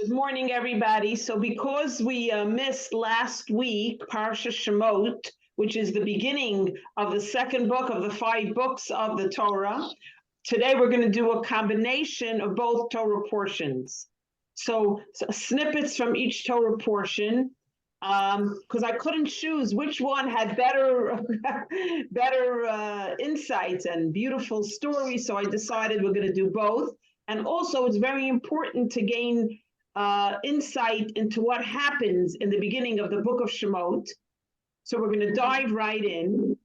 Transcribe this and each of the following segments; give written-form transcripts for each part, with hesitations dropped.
Good morning, everybody. So because we missed last week, Parsha Shemot, which is the beginning of the second book of the 5 books of the Torah, today we're going to do a combination of both Torah portions. So snippets from each Torah portion, because I couldn't choose which one had better insights and beautiful stories, so I decided we're going to do both. And also, it's very important to gain insight into what happens in the beginning of the book of Shemot. So we're going to dive right in.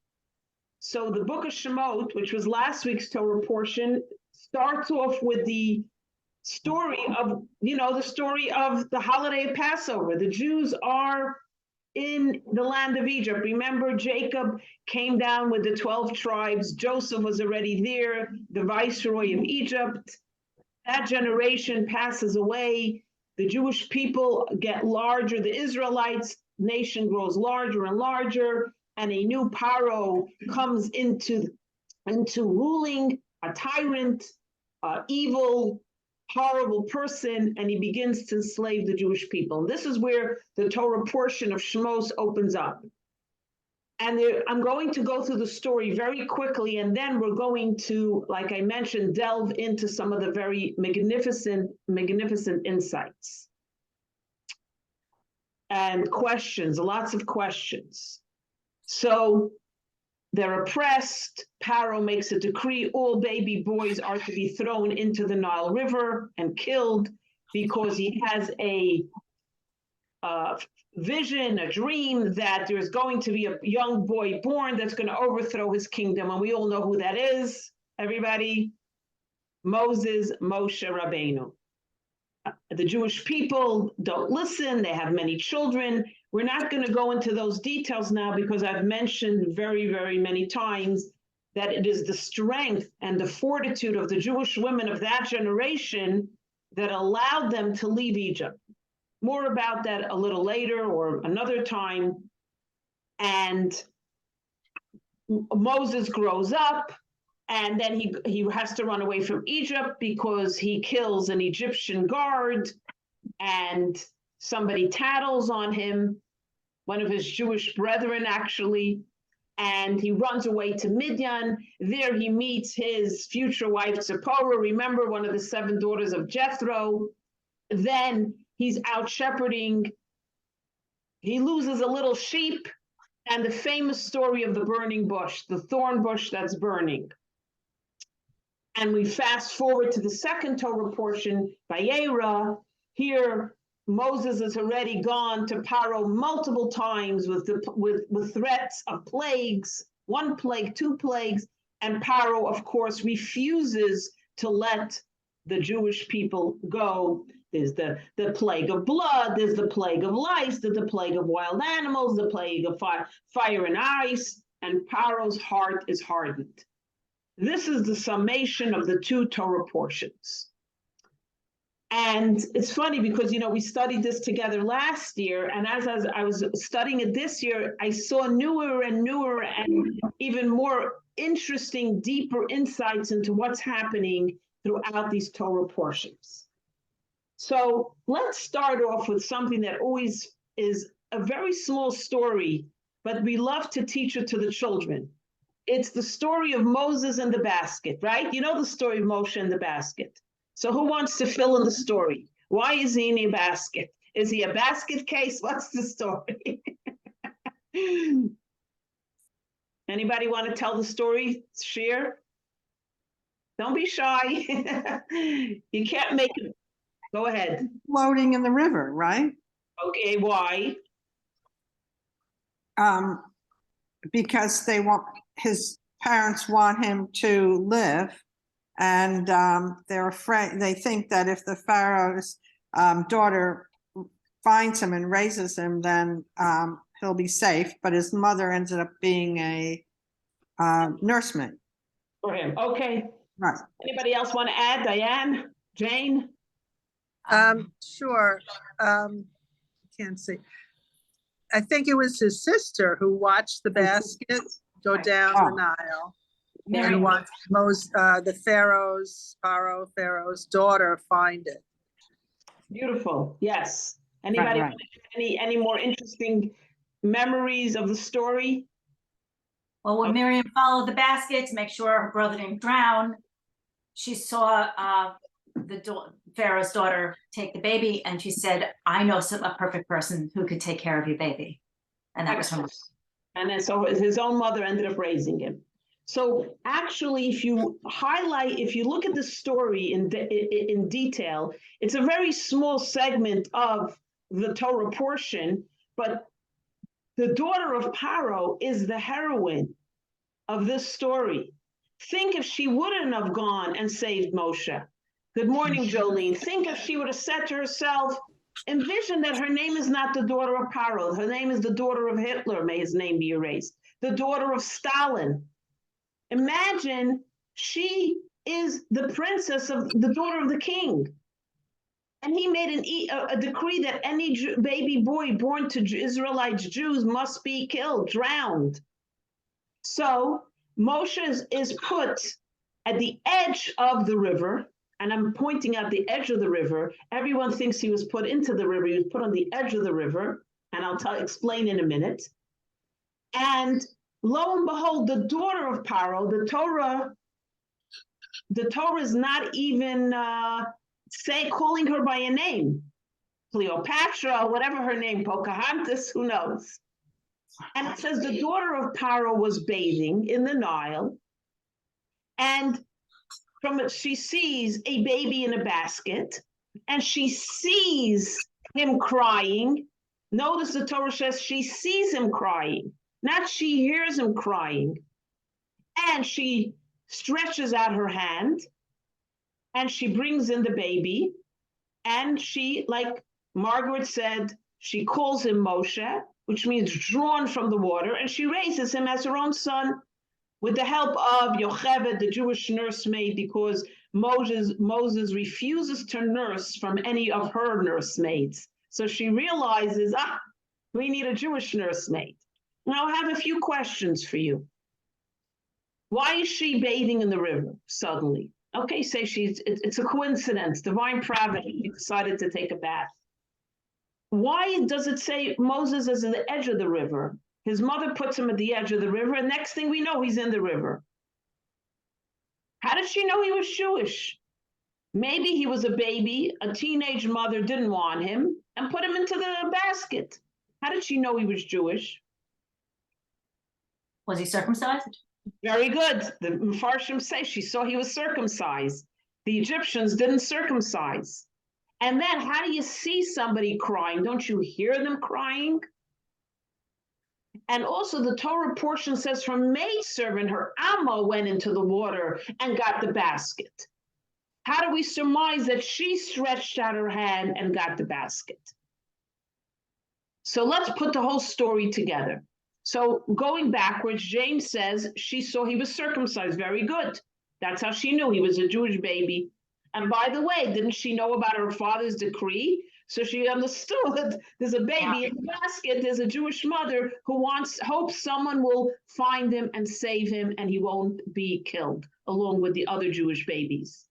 So the book of Shemot, which was last week's Torah portion, starts off with the story of, the story of the holiday of Passover. The Jews are in the land of Egypt. Remember, Jacob came down with the 12 tribes. Joseph was already there, the viceroy of Egypt. That generation passes away. The Jewish people get larger. The Israelites nation grows larger and larger, and a new Paro comes into ruling, a tyrant, evil, horrible person, and he begins to enslave the Jewish people. And this is where the Torah portion of Shemos opens up. And I'm going to go through the story very quickly, and then we're going to, like I mentioned, delve into some of the very magnificent insights and questions, lots of questions. So they're oppressed. Paro makes a decree. All baby boys are to be thrown into the Nile River and killed because he has a vision, a dream that there's going to be a young boy born that's going to overthrow his kingdom. And we all know who that is, everybody. Moses, Moshe Rabbeinu. The Jewish people don't listen. They have many children. We're not going to go into those details now because I've mentioned very, very many times that it is the strength and the fortitude of the Jewish women of that generation that allowed them to leave Egypt. More about that a little later or another time. And Moses grows up, and then he has to run away from Egypt because he kills an Egyptian guard, and somebody tattles on him, one of his Jewish brethren actually, and he runs away to Midian. There he meets his future wife Zipporah, remember, one of the 7 daughters of Jethro. Then he's out shepherding. He loses a little sheep, and the famous story of the burning bush, the thorn bush that's burning. And we fast forward to the second Torah portion, Vayera. Here, Moses has already gone to Paro multiple times with threats of plagues, 1 plague, 2 plagues, and Paro, of course, refuses to let the Jewish people go. There's the plague of blood, there's the plague of lice, there's the plague of wild animals, the plague of fire and ice, and Paro's heart is hardened. This is the summation of the 2 Torah portions. And it's funny because, we studied this together last year, and as I was studying it this year, I saw newer and even more interesting, deeper insights into what's happening throughout these Torah portions. So let's start off with something that always is a very small story, but we love to teach it to the children. It's the story of Moses and the basket, right? You know the story of Moshe and the basket. So who wants to fill in the story? Why is he in a basket? Is he a basket case? What's the story? Anybody want to tell the story? Share? Don't be shy. You can't make it. Go ahead. Floating in the river, right? Okay, why? Because his parents want him to live, and they're afraid. They think that if the Pharaoh's daughter finds him and raises him, then he'll be safe. But his mother ended up being a nursemaid for him. Okay. Right. Anybody else want to add? Diane? Jane? Sure. Can't see. I think it was his sister who watched the basket go down the Nile and watched the Pharaoh's daughter find it. Beautiful. Yes. Anybody, right. any more interesting memories of the story? Well, when Miriam followed the basket to make sure her brother didn't drown, she saw Pharaoh's daughter take the baby, and she said, "I know a perfect person who could take care of your baby," and that was her. And then so his own mother ended up raising him. So actually, if you look at the story in detail, it's a very small segment of the Torah portion, but the daughter of Paro is the heroine of this story. Think if she wouldn't have gone and saved Moshe. Good morning, Jolene. Think if she would have said to herself, envision that her name is not the daughter of Paro. Her name is the daughter of Hitler. May his name be erased. The daughter of Stalin. Imagine she is the princess of the daughter of the king. And he made a decree that any baby boy born to Israelite Jews must be killed, drowned. So Moshe is put at the edge of the river, and I'm pointing out the edge of the river. Everyone thinks he was put into the river. He was put on the edge of the river, and explain in a minute. And lo and behold, the daughter of Paro, the Torah is not even calling her by a name. Cleopatra, whatever her name, Pocahontas, who knows? And it says the daughter of Paro was bathing in the Nile, and from it she sees a baby in a basket, and she sees him crying. Notice the Torah says she sees him crying, not she hears him crying. And she stretches out her hand, and she brings in the baby, and she, like Margaret said, she calls him Moshe, which means drawn from the water, and she raises him as her own son with the help of Yocheved, the Jewish nursemaid, because Moses refuses to nurse from any of her nursemaids. So she realizes, we need a Jewish nursemaid. Now I have a few questions for you. Why is she bathing in the river suddenly? Okay, say it's a coincidence, divine providence, she decided to take a bath. Why does it say Moses is at the edge of the river? His mother puts him at the edge of the river, and next thing we know, he's in the river. How did she know he was Jewish? Maybe he was a baby, a teenage mother didn't want him, and put him into the basket. How did she know he was Jewish? Was he circumcised? Very good. The Mepharshim say she saw he was circumcised. The Egyptians didn't circumcise. And then how do you see somebody crying? Don't you hear them crying? And also the Torah portion says her maidservant, her Amma, went into the water and got the basket. How do we surmise that she stretched out her hand and got the basket? So let's put the whole story together. So going backwards, James says she saw he was circumcised. Very good. That's how she knew he was a Jewish baby. And by the way, didn't she know about her father's decree? So she understood there's a baby in the basket, there's a Jewish mother who hopes someone will find him and save him and he won't be killed along with the other Jewish babies.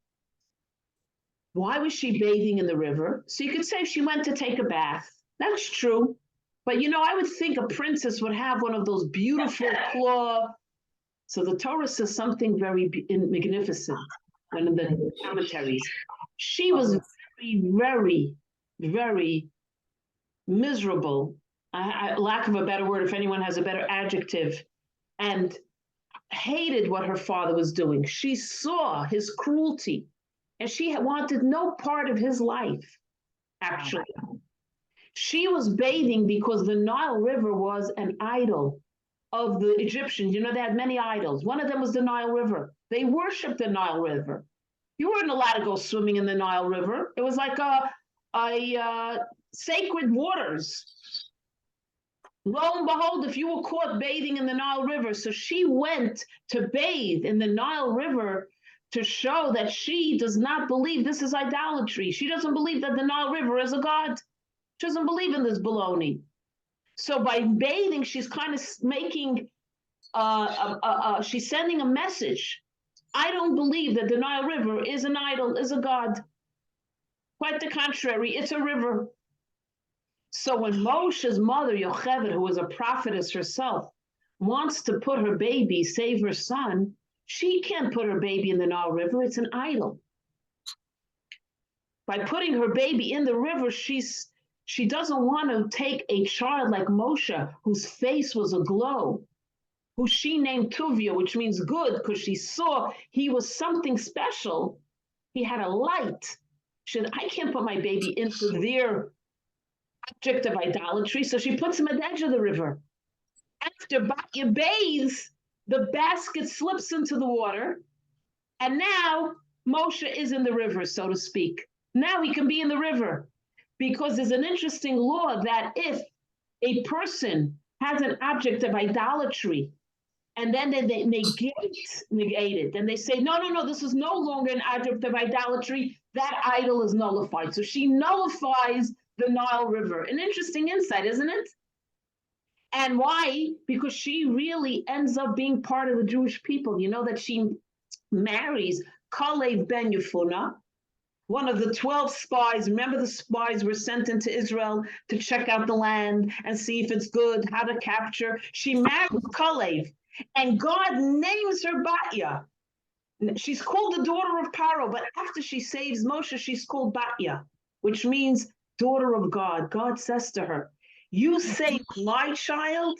Why was she bathing in the river? So you could say she went to take a bath. That's true. But I would think a princess would have one of those beautiful claw. So the Torah says something very magnificent in the commentaries. She was very, very, very miserable. Lack of a better word, if anyone has a better adjective, and hated what her father was doing. She saw his cruelty, and she wanted no part of his life, actually. She was bathing because the Nile River was an idol of the Egyptians. They had many idols. One of them was the Nile River. They worshiped the Nile River. You weren't allowed to go swimming in the Nile River. It was like a sacred waters. Lo and behold, if you were caught bathing in the Nile River, so she went to bathe in the Nile River to show that she does not believe this is idolatry. She doesn't believe that the Nile River is a god. She doesn't believe in this baloney. So by bathing, she's kind of making, she's sending a message. I don't believe that the Nile River is an idol, is a god. Quite the contrary, it's a river. So when Moshe's mother, Yocheved, who was a prophetess herself, wants to put her baby, save her son, she can't put her baby in the Nile River. It's an idol. By putting her baby in the river, she doesn't want to take a child like Moshe, whose face was aglow, who she named Tuvia, which means good, because she saw he was something special. He had a light. She said, I can't put my baby into their object of idolatry. So she puts him at the edge of the river. After Batya bathes, the basket slips into the water. And now Moshe is in the river, so to speak. Now he can be in the river. Because there's an interesting law that if a person has an object of idolatry, and then they negate it, and they say, no, this is no longer an object of idolatry, that idol is nullified. So she nullifies the Nile River. An interesting insight, isn't it? And why? Because she really ends up being part of the Jewish people. You know that she marries Kalev ben Yefunah, one of the 12 spies. Remember, the spies were sent into Israel to check out the land and see if it's good, how to capture. She marries Kalev, and God names her Batya. She's called the daughter of Paro, but after she saves Moshe, she's called Batya, which means daughter of God. God says to her, you saved my child,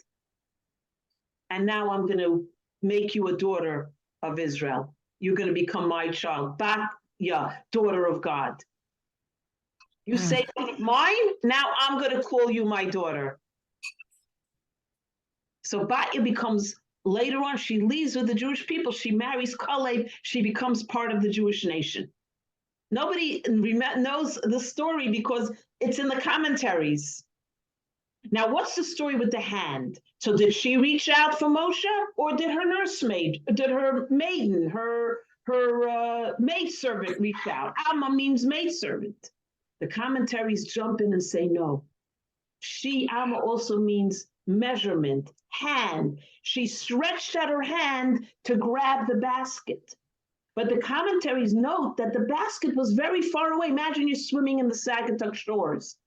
and now I'm going to make you a daughter of Israel. You're going to become my child. Batya, daughter of God. You saved mine, now I'm going to call you my daughter. So Batya becomes, later on, she leaves with the Jewish people. She marries Kalev. She becomes part of the Jewish nation. Nobody knows the story because it's in the commentaries. Now, what's the story with the hand? So did she reach out for Moshe, or did her nursemaid, did her maiden, her maidservant reach out? Alma means maidservant. The commentaries jump in and say no. Alma also means measurement, hand. She stretched out her hand to grab the basket. But the commentaries note that the basket was very far away. Imagine you're swimming in the Saugatuck Shores,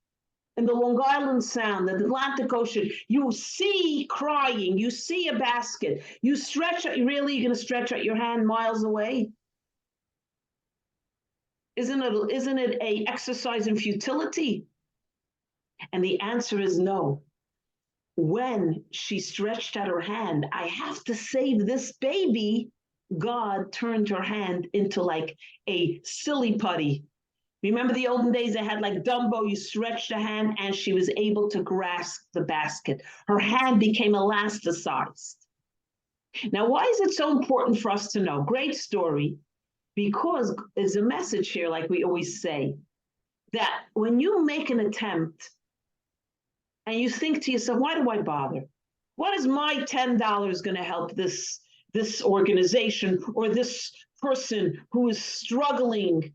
in the Long Island Sound, the Atlantic Ocean. You see crying, you see a basket. You stretch out, really, you're going to stretch out your hand miles away? Isn't it a exercise in futility? And the answer is no. When she stretched out her hand, I have to save this baby, God turned her hand into like a silly putty. Remember the olden days, they had like Dumbo, you stretched a hand and she was able to grasp the basket. Her hand became elasticized. Now, why is it so important for us to know? Great story, because there's a message here, like we always say, that when you make an attempt and you think to yourself, why do I bother? What is my $10 going to help this organization or this person who is struggling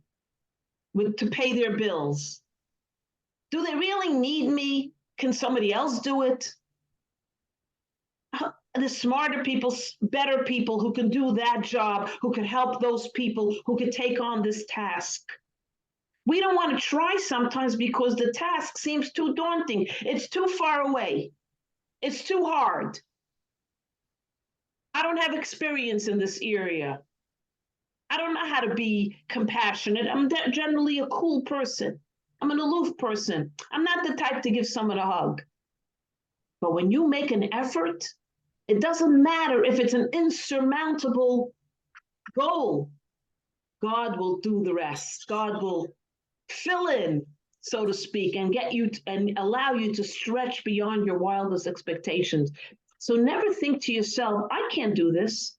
to pay their bills? Do they really need me? Can somebody else do it? The smarter people, better people who can do that job, who can help those people, who can take on this task. We don't want to try sometimes because the task seems too daunting. It's too far away. It's too hard. I don't have experience in this area. I don't know how to be compassionate. I'm generally a cool person. I'm an aloof person. I'm not the type to give someone a hug. But when you make an effort, it doesn't matter if it's an insurmountable goal. God will do the rest. God will fill in, so to speak, and get you and allow you to stretch beyond your wildest expectations. So never think to yourself, I can't do this.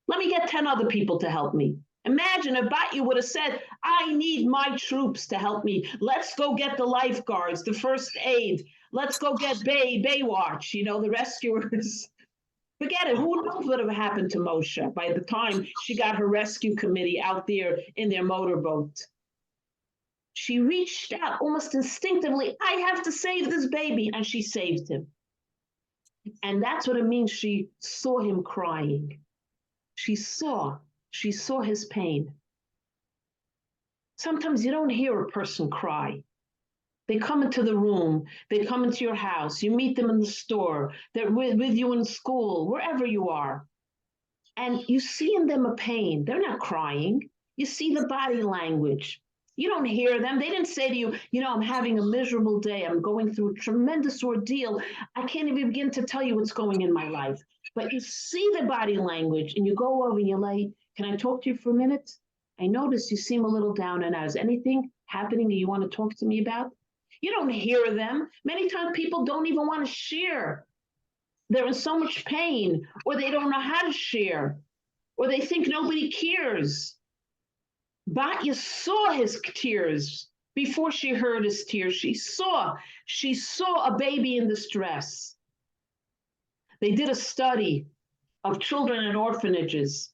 Let me get 10 other people to help me. Imagine if Batya would have said, I need my troops to help me. Let's go get the lifeguards, the first aid. Let's go get Baywatch, the rescuers. Forget it. Who knows what would have happened to Moshe by the time she got her rescue committee out there in their motorboat. She reached out almost instinctively. I have to save this baby. And she saved him. And that's what it means. She saw him crying. She saw his pain. Sometimes you don't hear a person cry. They come into the room, they come into your house, you meet them in the store, they're with you in school, wherever you are. And you see in them a pain. They're not crying. You see the body language. You don't hear them. They didn't say to you, I'm having a miserable day. I'm going through a tremendous ordeal. I can't even begin to tell you what's going in my life. But you see the body language and you go over and you're like, can I talk to you for a minute? I noticed you seem a little down and out. Is anything happening that you want to talk to me about? You don't hear them. Many times people don't even want to share. They're in so much pain, or they don't know how to share, or they think nobody cares. Batya saw his tears before she heard his tears. She saw a baby in distress. They did a study of children in orphanages.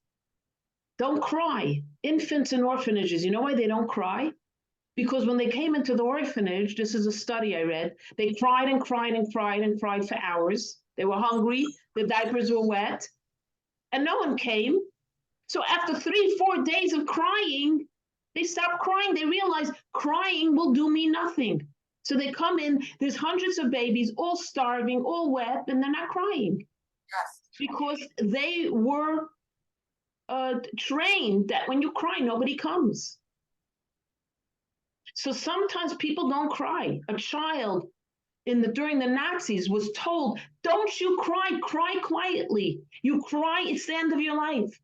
Don't cry. Infants in orphanages, you know why they don't cry? Because when they came into the orphanage, this is a study I read, they cried and cried and cried and cried for hours. They were hungry, the diapers were wet, and no one came. So after 3-4 days of crying, they stopped crying. They realized crying will do me nothing. So they come in, there's hundreds of babies, all starving, all wet, and they're not crying. Yes. Because they were trained that when you cry, nobody comes. So sometimes people don't cry. A child during the Nazis was told, don't you cry, cry quietly. You cry, it's the end of your life.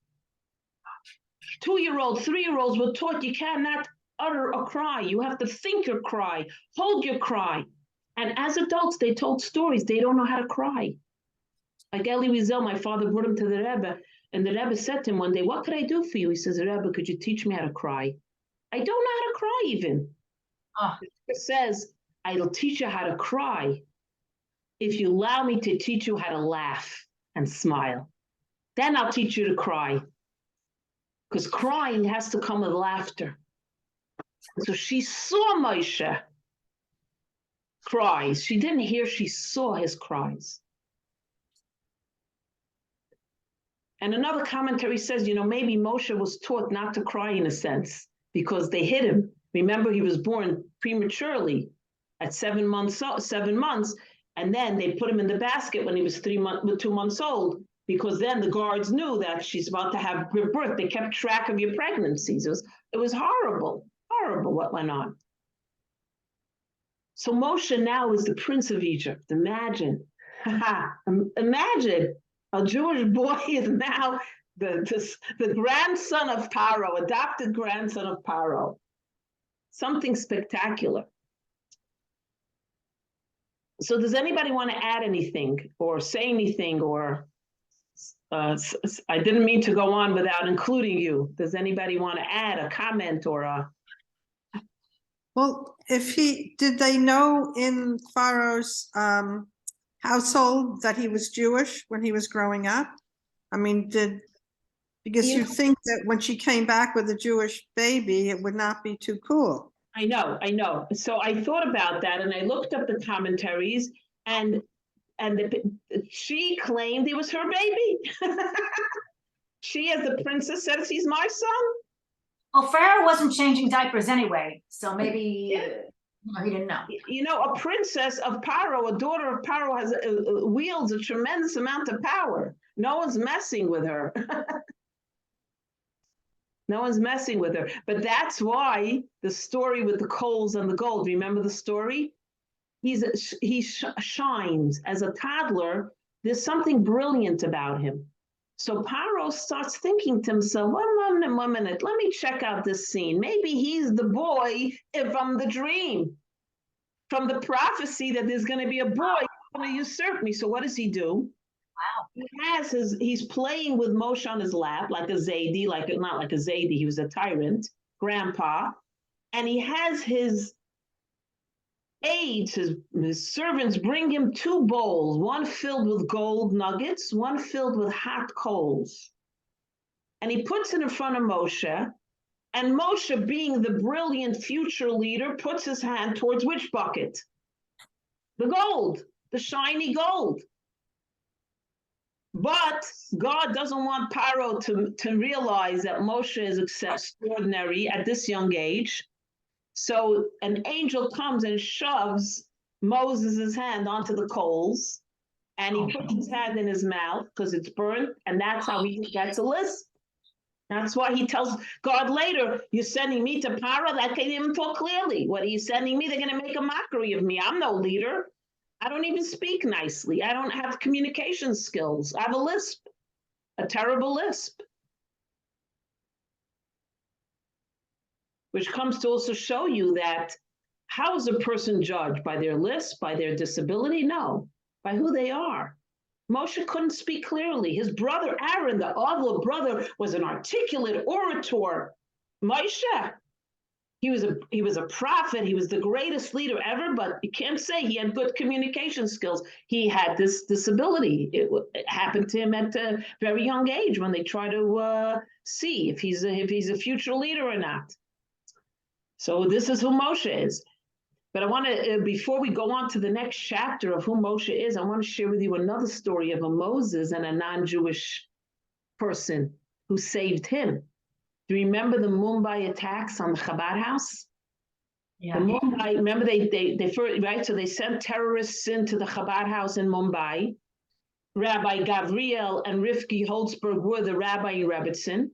2-year-olds, 3-year-olds were taught you cannot utter a cry. You have to think your cry, hold your cry. And as adults, they told stories. They don't know how to cry. Like Eli Wiesel, my father brought him to the Rebbe, and the Rebbe said to him one day, what could I do for you? He says, Rebbe, could you teach me how to cry? I don't know how to cry even. Oh. It says, I'll teach you how to cry if you allow me to teach you how to laugh and smile. Then I'll teach you to cry. Because crying has to come with laughter. So she saw Moshe cries. She didn't hear, she saw his cries. And another commentary says, maybe Moshe was taught not to cry in a sense because they hid him. Remember, he was born prematurely at 7 months, and then they put him in the basket when he was 2 months old, because then the guards knew that she's about to have her birth. They kept track of your pregnancies. It was horrible what went on. So Moshe now is the prince of Egypt. Imagine a Jewish boy is now the grandson of Paro, adopted grandson of Paro. Something spectacular. So does anybody want to add anything or say anything, or I didn't mean to go on without including you. Does anybody want to add a comment or a... Well, did they know in Pharaoh's household that he was Jewish when he was growing up? I mean, because you think that when she came back with a Jewish baby, it would not be too cool. I know. So I thought about that and I looked up the commentaries, and she claimed it was her baby. She, as the princess, says he's my son. Well, Pharaoh wasn't changing diapers anyway, so maybe he didn't know. A princess of Paro, a daughter of Paro, wields a tremendous amount of power. No one's messing with her. No one's messing with her. But that's why the story with the coals and the gold, remember the story? He shines as a toddler. There's something brilliant about him. So Paro starts thinking to himself, one minute, let me check out this scene. Maybe he's the boy from the dream, from the prophecy that there's going to be a boy going to usurp me. So what does he do? Wow. He's playing with Moshe on his lap, like a Zaidi, not like a Zaidi, he was a tyrant, grandpa. And he has his aides, his servants bring him 2 bowls, one filled with gold nuggets, one filled with hot coals. And he puts it in front of Moshe, and Moshe, being the brilliant future leader, puts his hand towards which bucket? The gold, the shiny gold. But God doesn't want Paro to realize that Moshe is extraordinary at this young age. So an angel comes and shoves Moses' hand onto the coals, and he puts his hand in his mouth because it's burnt, and that's how he gets a lisp. That's why he tells God later, "You're sending me to Paro?" That can't even talk clearly. What are you sending me? They're going to make a mockery of me. I'm no leader. I don't even speak nicely. I don't have communication skills. I have a lisp, a terrible lisp. Which comes to also show you that how is a person judged? By their lisp, by their disability? No, by who they are. Moshe couldn't speak clearly. His brother Aaron, the other brother, was an articulate orator. Moshe, he was a prophet. He was the greatest leader ever, but you can't say he had good communication skills. He had this disability. It happened to him at a very young age when they try to see if he's a future leader or not. So this is who Moshe is. But I want to, before we go on to the next chapter of who Moshe is, I want to share with you another story of a Moses and a non-Jewish person who saved him. Do you remember the Mumbai attacks on the Chabad house? Yeah. The Mumbai, remember they first, right? So they sent terrorists into the Chabad house in Mumbai. Rabbi Gavriel and Rivki Holzberg were the rabbi in Rebbitzin.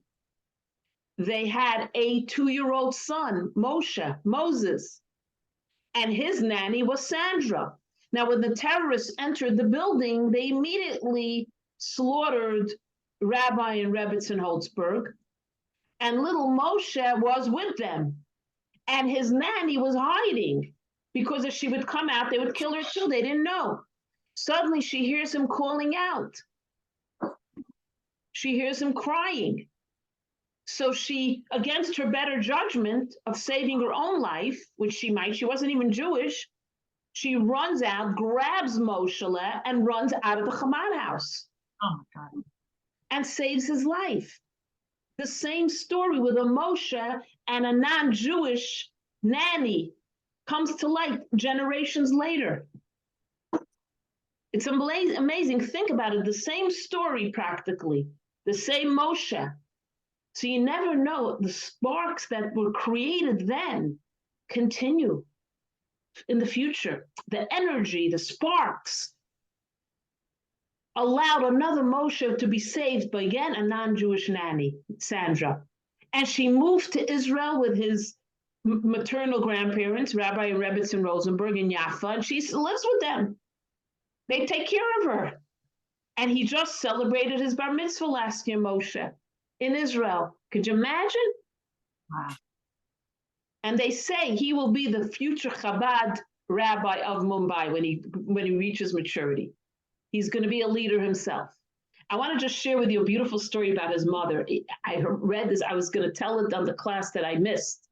They had a 2-year-old son, Moses, and his nanny was Sandra. Now, when the terrorists entered the building, they immediately slaughtered Rabbi and Rebbitzin Holzberg, and little Moshe was with them, and his nanny was hiding because if she would come out, they would kill her too. They didn't know. Suddenly, she hears him calling out. She hears him crying. So she, against her better judgment of saving her own life, which she wasn't even Jewish, she runs out, grabs Moshe, and runs out of the Chabad house. Oh my God. And saves his life. The same story with a Moshe and a non-Jewish nanny comes to light generations later. It's amazing. Think about it. The same story practically, the same Moshe. So you never know, the sparks that were created then continue in the future. The energy, the sparks allowed another Moshe to be saved by, again, a non-Jewish nanny, Sandra. And she moved to Israel with his maternal grandparents, Rabbi and Rebbitzin Rosenberg in Jaffa, and she lives with them. They take care of her. And he just celebrated his bar mitzvah last year, Moshe, in Israel. Could you imagine? Wow. And they say he will be the future Chabad rabbi of Mumbai when he reaches maturity. He's going to be a leader himself. I want to just share with you a beautiful story about his mother. I read this. I was going to tell it on the class that I missed,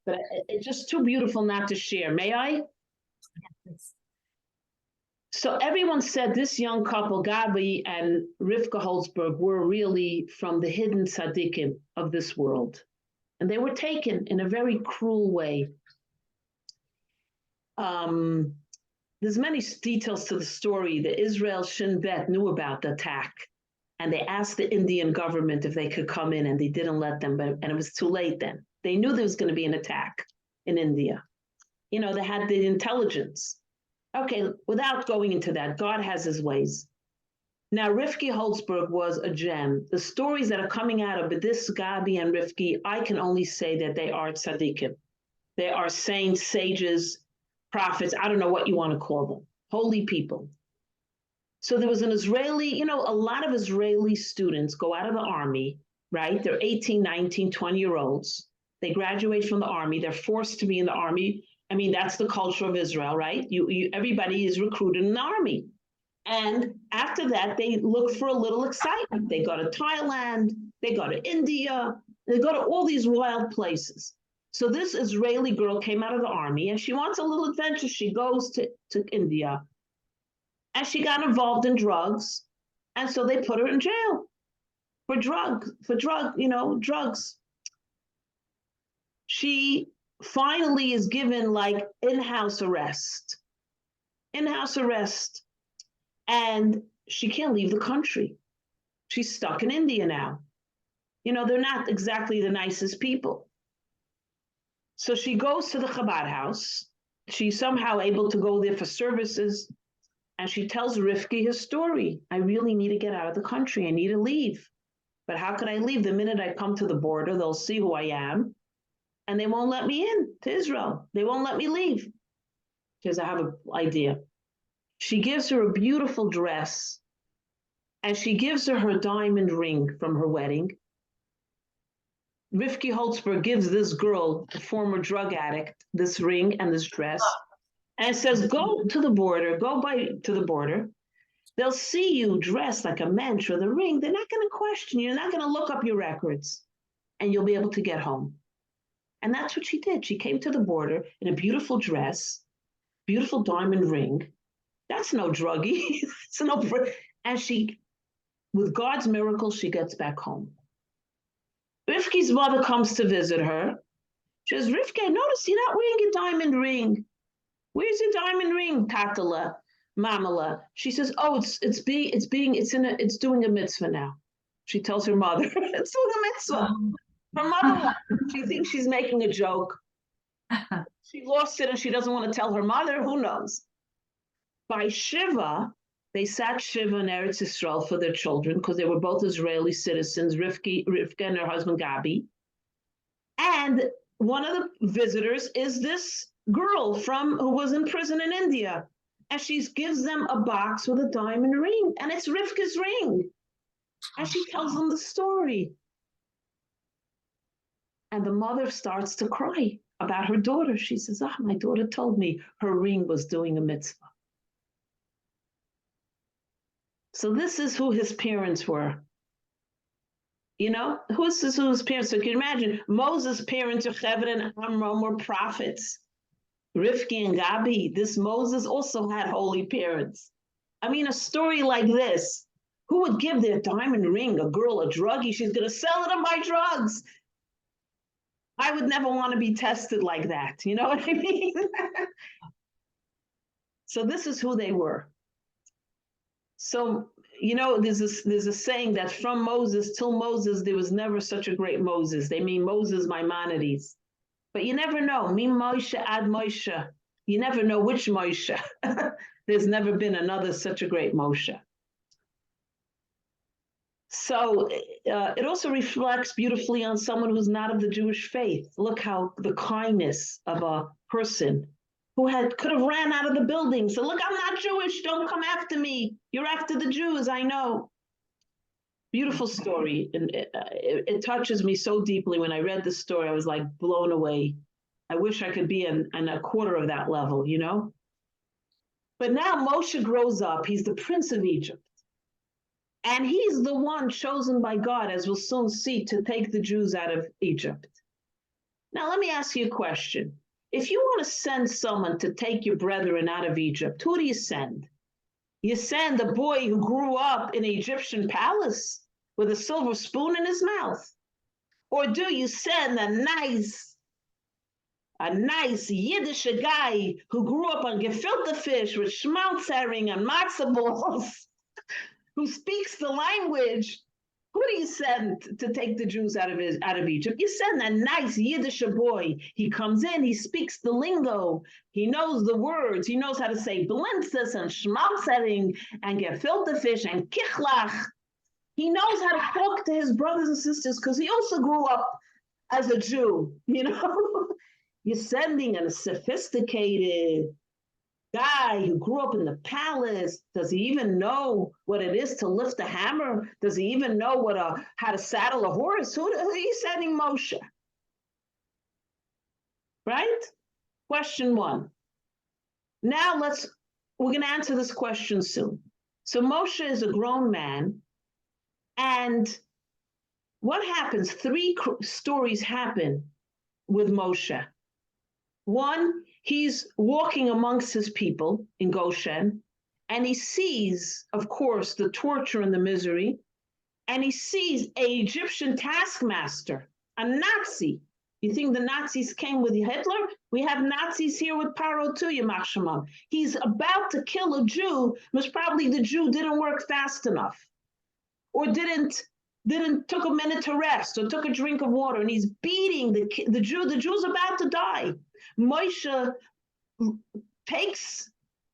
but it's just too beautiful not to share. May I? Yes. So everyone said this young couple, Gabi and Rivka Holzberg, were really from the hidden tzaddikim of this world. And they were taken in a very cruel way. There's many details to the story. The Israel Shin Bet knew about the attack, and they asked the Indian government if they could come in, and they didn't let them, and it was too late then. They knew there was going to be an attack in India. You know, they had the intelligence. Okay, without going into that, God has his ways. Now, Rivki Holzberg was a gem. The stories that are coming out of this Gabi and Rivki, I can only say that they are tzaddikim. They are saints, sages, prophets, I don't know what you want to call them, holy people. So there was an Israeli, a lot of Israeli students go out of the army, right? They're 18, 19, 20-year-olds. They graduate from the army. They're forced to be in the army. I mean, that's the culture of Israel, right? Everybody is recruited in the army. And after that, they look for a little excitement. They go to Thailand, they go to India, they go to all these wild places. So this Israeli girl came out of the army and she wants a little adventure. She goes to India and she got involved in drugs. And so they put her in jail for drugs. She finally is given like in-house arrest. And she can't leave the country. She's stuck in India now. They're not exactly the nicest people. So she goes to the Chabad house. She's somehow able to go there for services. And she tells Rivki his story. I really need to get out of the country. I need to leave. But how could I leave? The minute I come to the border, they'll see who I am. And they won't let me in to Israel. They won't let me leave. Because I have an idea. She gives her a beautiful dress. And she gives her diamond ring from her wedding. Rivki Holtzberg gives this girl, a former drug addict, this ring and this dress. And says, go to the border, to the border. They'll see you dressed like a mensch with a ring. They're not going to question you. They're not going to look up your records. And you'll be able to get home. And that's what she did. She came to the border in a beautiful dress, beautiful diamond ring. That's no druggie. It's no, and she, with God's miracle, she gets back home. Rivki's mother comes to visit her. She says, Rivki, I noticed you're not wearing a diamond ring. Where's your diamond ring, Tatala, Mamala? She says, oh, it's doing a mitzvah now. She tells her mother, it's doing a mitzvah. Her mother, she thinks she's making a joke. She lost it and she doesn't want to tell her mother. Who knows? By Shiva, they sat Shiva in Eretz Yisrael for their children because they were both Israeli citizens, Rivka and her husband Gabi. And one of the visitors is this girl who was in prison in India. And she gives them a box with a diamond ring. And it's Rivka's ring. And she tells them the story. And the mother starts to cry about her daughter. She says, my daughter told me her ring was doing a mitzvah. So this is who his parents were. You know, who's his parents? So can you imagine? Moses' parents, Yocheved and Amram, were prophets. Rivki and Gabi, this Moses also had holy parents. I mean, a story like this, who would give their diamond ring, a girl, a druggie? She's going to sell it and buy drugs. I would never want to be tested like that. You know what I mean? So this is who they were. So, you know, there's a saying that from Moses till Moses, there was never such a great Moses. They mean Moses Maimonides. But you never know. Min Moshe ad Moshe. You never know which Moshe. There's never been another such a great Moshe. So it also reflects beautifully on someone who's not of the Jewish faith. Look how the kindness of a person who could have ran out of the building. So look, I'm not Jewish. Don't come after me. You're after the Jews. I know. Beautiful story. And it touches me so deeply. When I read this story, I was like blown away. I wish I could be in a quarter of that level, you know? But now Moshe grows up. He's the prince of Egypt. And he's the one chosen by God, as we'll soon see, to take the Jews out of Egypt. Now, let me ask you a question. If you want to send someone to take your brethren out of Egypt, who do you send? You send a boy who grew up in an Egyptian palace with a silver spoon in his mouth? Or do you send a nice Yiddish guy who grew up on gefilte fish with schmaltzering and matzo balls, who speaks the language? Who do you send to take the Jews out of Egypt? You send a nice Yiddish boy. He comes in, he speaks the lingo, he knows the words, he knows how to say blintzes and schmaltzering and gefilte fish and kichlach. He knows how to talk to his brothers and sisters because he also grew up as a Jew, you know? You're sending a sophisticated guy who grew up in the palace. Does he even know what it is to lift a hammer? Does he even know how to saddle a horse? Who are you sending Moshe? Right? Question one. Now we're going to answer this question soon. So Moshe is a grown man, and what happens? Three stories happen with Moshe. One, he's walking amongst his people in Goshen, and he sees, of course, the torture and the misery, and he sees an Egyptian taskmaster, a Nazi. You think the Nazis came with Hitler? We have Nazis here with Paro too, Yamach Shemot. He's about to kill a Jew, most probably the Jew didn't work fast enough, or didn't took a minute to rest or took a drink of water, and he's beating the Jew. The Jew's about to die. Moshe takes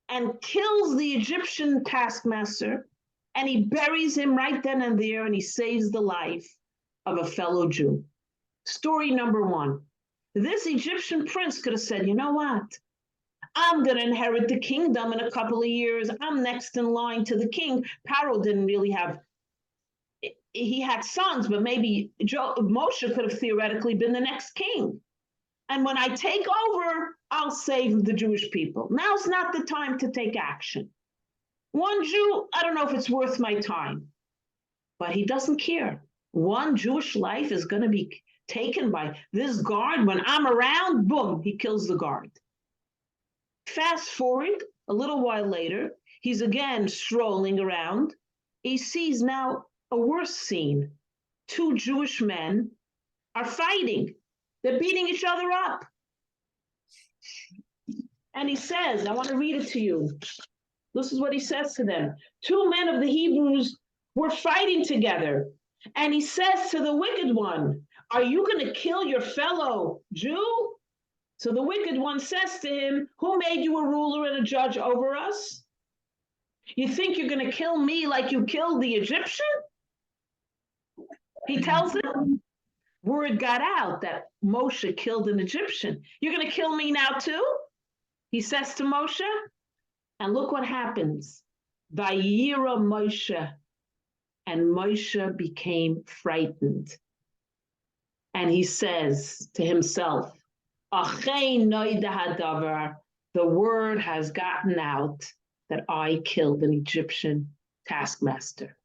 and kills the Egyptian taskmaster, and he buries him right then and there, and he saves the life of a fellow Jew. Story number one. This Egyptian prince could have said, you know what? I'm going to inherit the kingdom in a couple of years. I'm next in line to the king. Pharaoh didn't really have, he had sons, but maybe Moshe could have theoretically been the next king. And when I take over, I'll save the Jewish people. Now's not the time to take action. One Jew, I don't know if it's worth my time, but he doesn't care. One Jewish life is going to be taken by this guard. When I'm around, boom, he kills the guard. Fast forward a little while later, he's again strolling around. He sees now a worse scene. Two Jewish men are fighting. They're beating each other up. And he says, I want to read it to you. This is what he says to them. Two men of the Hebrews were fighting together. And he says to the wicked one, are you going to kill your fellow Jew? So the wicked one says to him, who made you a ruler and a judge over us? You think you're going to kill me like you killed the Egyptian? He tells them, word got out that Moshe killed an Egyptian. You're going to kill me now too? He says to Moshe, and look what happens. Vayira Moshe, and Moshe became frightened. And he says to himself, the word has gotten out that I killed an Egyptian taskmaster.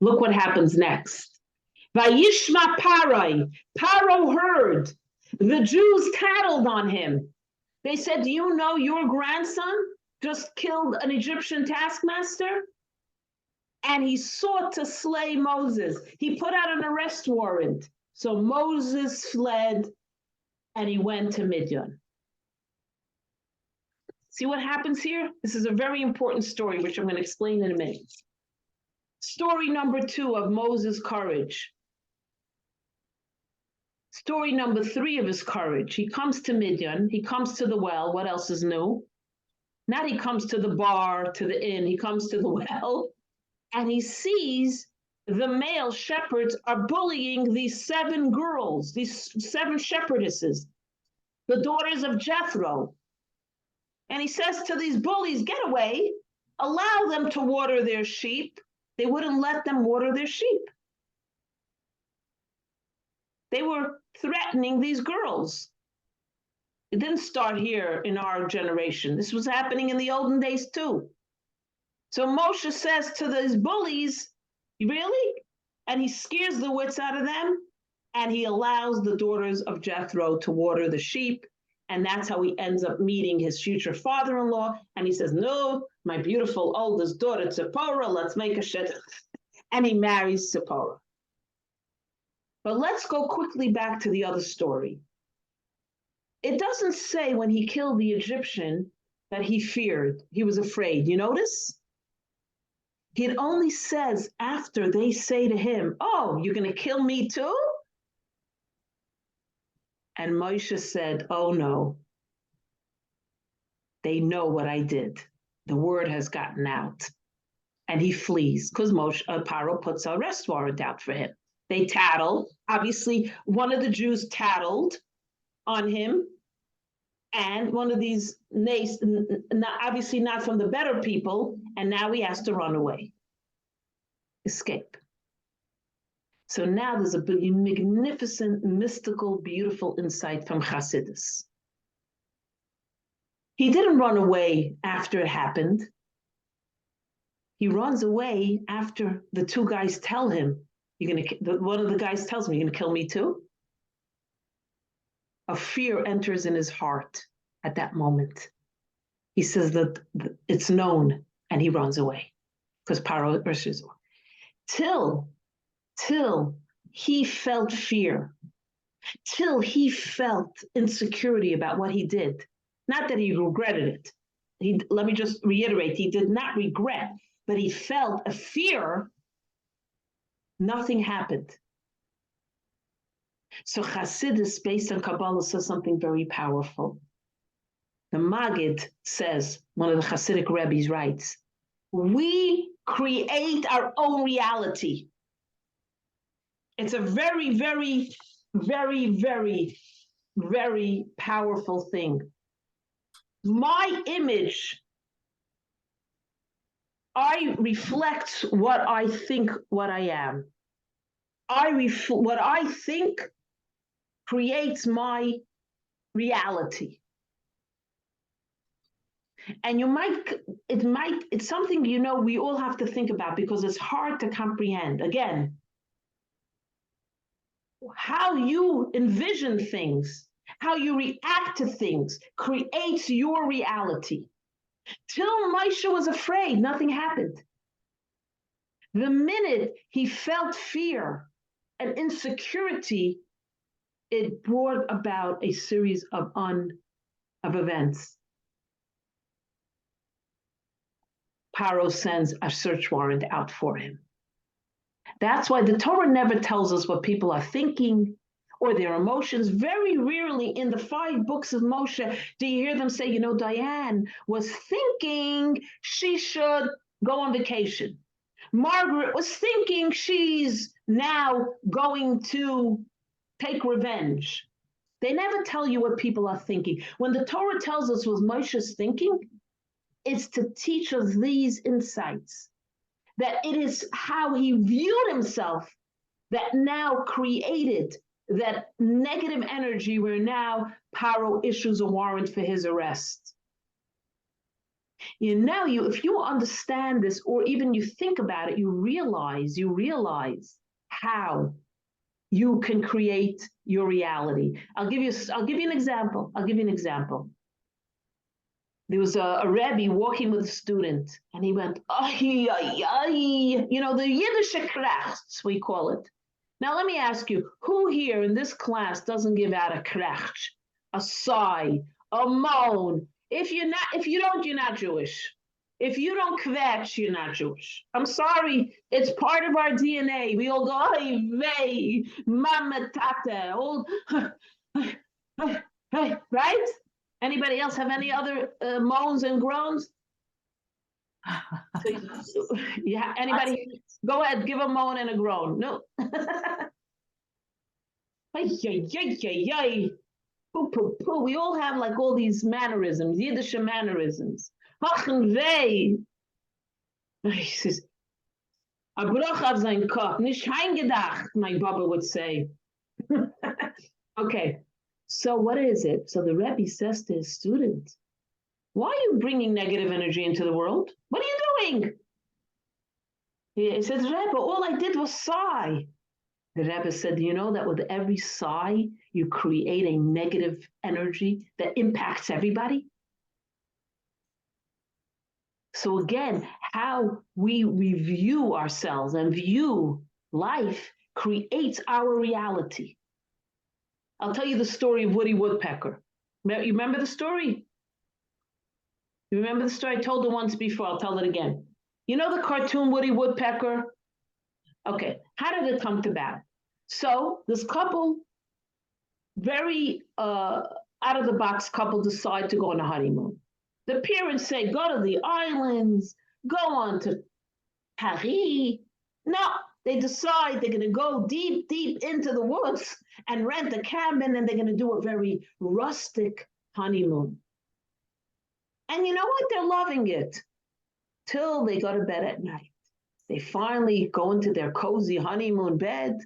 Look what happens next. Vayishma Parai. Paro heard. The Jews tattled on him. They said, do you know your grandson just killed an Egyptian taskmaster? And he sought to slay Moses. He put out an arrest warrant. So Moses fled and he went to Midian. See what happens here? This is a very important story, which I'm going to explain in a minute. Story number 2 of Moses' courage. Story number 3 of his courage. He comes to Midian. He comes to the well. What else is new? Not he comes to the bar, to the inn. He comes to the well, and he sees the male shepherds are bullying these 7 girls, these 7 shepherdesses, the daughters of Jethro. And he says to these bullies, get away, allow them to water their sheep. They wouldn't let them water their sheep. They were threatening these girls. It didn't start here in our generation. This was happening in the olden days too. So Moshe says to these bullies, really? And he scares the wits out of them, and he allows the daughters of Jethro to water the sheep. And that's how he ends up meeting his future father-in-law. And he says, no, my beautiful oldest daughter, Tzipporah, let's make a shidduch. And he marries Tzipporah. But let's go quickly back to the other story. It doesn't say when he killed the Egyptian that he feared, he was afraid. You notice? It only says after they say to him, oh, you're going to kill me too? And Moshe said, oh no. They know what I did. The word has gotten out. And he flees because Paro puts an arrest warrant out for him. They tattle. Obviously, one of the Jews tattled on him. And one of these, obviously not from the better people, and now he has to run away, escape. So now there's a magnificent, mystical, beautiful insight from Chassidus. He didn't run away after it happened. He runs away after the 2 guys tell him, one of the guys tells him, you're going to kill me too? A fear enters in his heart at that moment. He says that it's known, and he runs away because Paro urges him. Till he felt fear, till he felt insecurity about what he did. Not that he regretted it. Let me just reiterate, he did not regret, but he felt a fear. Nothing happened. So Chassidus, based on Kabbalah, says something very powerful. The Maggid says, one of the Hasidic rabbis writes, we create our own reality. It's a very, very, very, very, very powerful thing. My image, I reflect what I think, what I am. What I think creates my reality. And it's something, we all have to think about because it's hard to comprehend. Again, how you envision things, how you react to things creates your reality. Till Moshe was afraid, nothing happened. The minute he felt fear and insecurity, it brought about a series of events. Paro sends a search warrant out for him. That's why the Torah never tells us what people are thinking or their emotions. Very rarely in the 5 books of Moshe do you hear them say, Diane was thinking she should go on vacation. Margaret was thinking she's now going to take revenge. They never tell you what people are thinking. When the Torah tells us what Moshe's thinking, it's to teach us these insights, that it is how he viewed himself that now created that negative energy where now Paro issues a warrant for his arrest. If you understand this, or even you think about it, you realize how you can create your reality. I'll give you an example. There was a Rebbe walking with a student, and he went, ay, ay, ay, the Yiddish krechts, we call it. Now, let me ask you, who here in this class doesn't give out a krecht, a sigh, a moan? If you don't, you're not Jewish. If you don't kvetch, you're not Jewish. I'm sorry, it's part of our DNA. We all go, ay, vey, mama, tata, old, right? Anybody else have any other moans and groans? Yeah, anybody? Go ahead, give a moan and a groan. No. We all have like all these mannerisms, Yiddish mannerisms. He says, a broch auf sein Kopf, nicht eingedacht, my Baba would say. Okay. So what is it? So the Rebbe says to his student, why are you bringing negative energy into the world? What are you doing? He says, Rebbe, all I did was sigh. The Rebbe said, do you know that with every sigh, you create a negative energy that impacts everybody? So again, how we review ourselves and view life creates our reality. I'll tell you the story of Woody Woodpecker. You remember the story? You remember the story? I told it once before. I'll tell it again. You know the cartoon Woody Woodpecker? Okay. How did it come about? So this couple, very out-of-the-box couple, decide to go on a honeymoon. The parents say, go to the islands, go on to Paris. No. They decide they're going to go deep, deep into the woods and rent a cabin, and they're going to do a very rustic honeymoon. And you know what? They're loving it till they go to bed at night. They finally go into their cozy honeymoon bed.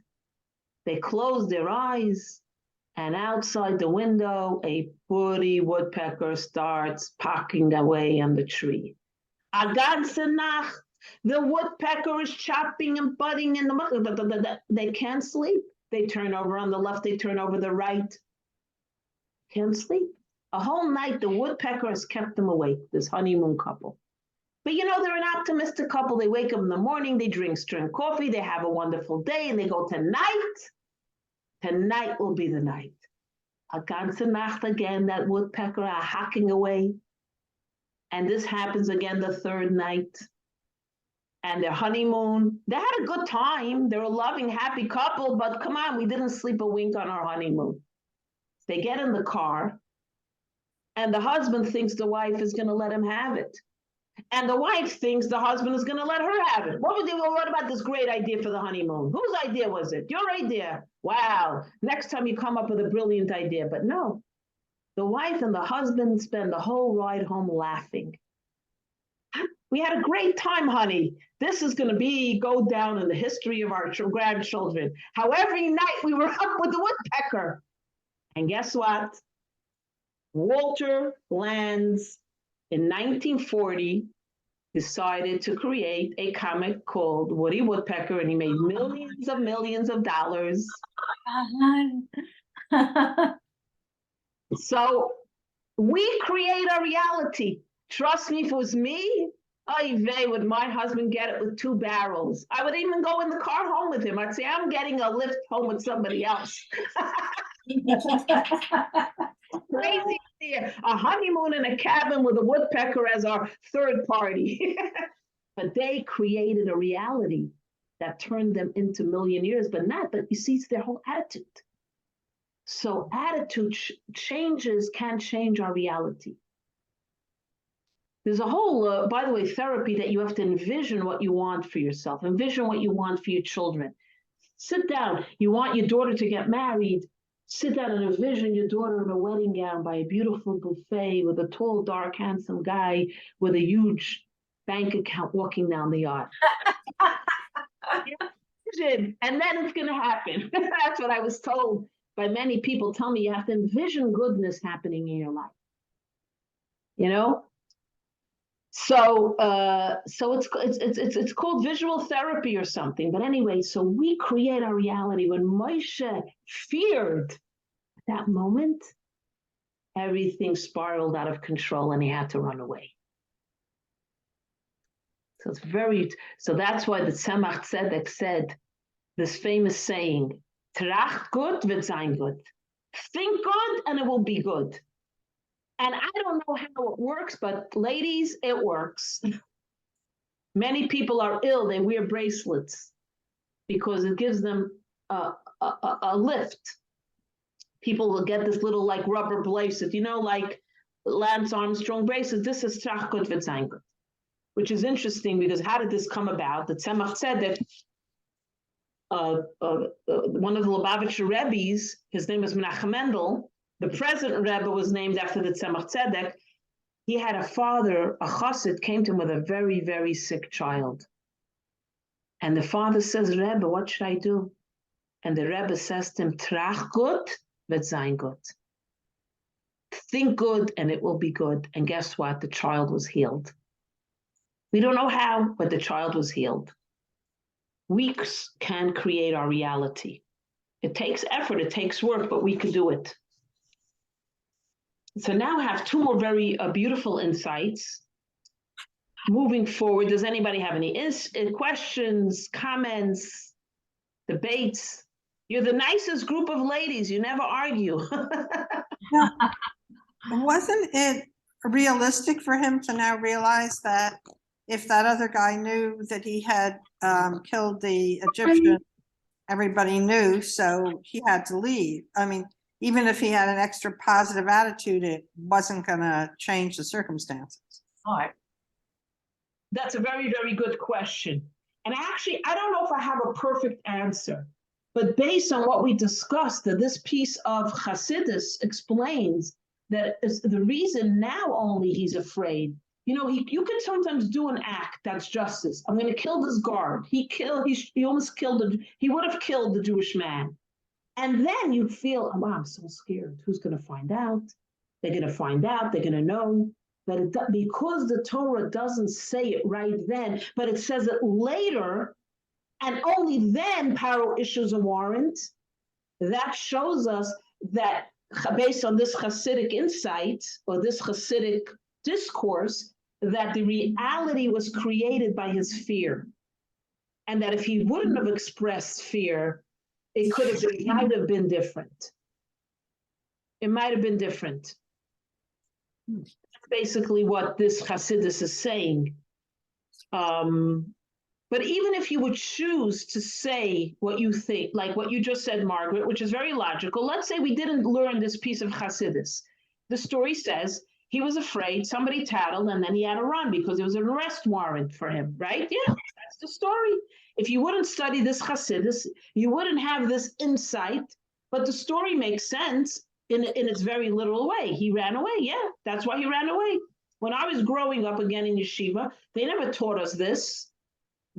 They close their eyes, and outside the window, a Woody Woodpecker starts pecking away on the tree. A ganze Nacht. The woodpecker is chopping and butting in the they can't sleep. They turn over on the left, they turn over the right. Can't sleep. A whole night the woodpecker has kept them awake, this honeymoon couple. But they're an optimistic couple. They wake up in the morning, they drink strong coffee, they have a wonderful day, and they go, tonight will be the night. A ganze Nacht again, that woodpecker are hacking away. And this happens again the third night. and their honeymoon. They had a good time. They were a loving, happy couple, but come on, we didn't sleep a wink on our honeymoon. They get in the car, and the husband thinks the wife is going to let him have it. And the wife thinks the husband is going to let her have it. What about this great idea for the honeymoon? Whose idea was it? Your idea. Wow. Next time you come up with a brilliant idea. But no, the wife and the husband spend the whole ride home laughing. We had a great time, honey. This is going to go down in the history of our grandchildren. How every night we were up with the woodpecker. And guess what? Walter Lanz in 1940 decided to create a comic called Woody Woodpecker, and he made millions of dollars. So we create our reality. Trust me, if it was me, would my husband get it with 2 barrels? I would even go in the car home with him. I'd say, I'm getting a lift home with somebody else. Crazy idea. A honeymoon in a cabin with a woodpecker as our third party. But they created a reality that turned them into millionaires, but you see, it's their whole attitude. So attitude changes can change our reality. There's a whole, by the way, therapy that you have to envision what you want for yourself, envision what you want for your children. Sit down. You want your daughter to get married. Sit down and envision your daughter in a wedding gown by a beautiful buffet with a tall, dark, handsome guy with a huge bank account walking down the aisle. And then it's going to happen. That's what I was told by many people. Tell me you have to envision goodness happening in your life. You know? So it's called visual therapy or something. But anyway, so we create our reality. When Moshe feared at that moment, everything spiraled out of control and he had to run away. So that's why the Tzemach Tzedek said this famous saying, Trach gut wird sein gut. Think good and it will be good. And I don't know how it works, but ladies, it works. Many people are ill, they wear bracelets because it gives them a lift. People will get this little like rubber bracelet, like Lance Armstrong bracelet. This is Trach gut wird sein gut, which is interesting because how did this come about? The Tzemach Tzedek, one of the Lubavitcher Rebbes, his name was Menachem Mendel. The present Rebbe was named after the Tzemach Tzedek. He had a father, a chassid, came to him with a very, very sick child. And the father says, Rebbe, what should I do? And the Rebbe says to him, Trach gut wird sein gut. Think good and it will be good. And guess what? The child was healed. We don't know how, but the child was healed. We can create our reality. It takes effort, it takes work, but we can do it. So now I have 2 more very beautiful insights. Moving forward, does anybody have any questions, comments, debates? You're the nicest group of ladies. You never argue. Wasn't it realistic for him to now realize that if that other guy knew that he had killed the Egyptian, everybody knew, so he had to leave? I mean, even if he had an extra positive attitude, it wasn't going to change the circumstances. All right. That's a very, very good question. And actually, I don't know if I have a perfect answer, but based on what we discussed, that this piece of Hasidus explains that is the reason now only he's afraid. You could sometimes do an act that's justice. I'm going to kill this guard. He almost killed he would have killed the Jewish man. And then you feel, oh, I'm so scared. Who's going to find out? They're going to find out. They're going to know that because the Torah doesn't say it right then, but it says it later, and only then Paro issues a warrant. That shows us that based on this Hasidic insight or this Hasidic discourse, that the reality was created by his fear. And that if he wouldn't have expressed fear, it might have been different. It might have been different. That's basically what this Hasidus is saying. But even if you would choose to say what you think, like what you just said, Margaret, which is very logical, let's say we didn't learn this piece of Hasidus. The story says he was afraid, somebody tattled, and then he had to run because there was an arrest warrant for him, right? Yeah, that's the story. If you wouldn't study this Hasidus, you wouldn't have this insight, but the story makes sense in its very literal way. He ran away. Yeah, that's why he ran away. When I was growing up again in yeshiva, they never taught us this.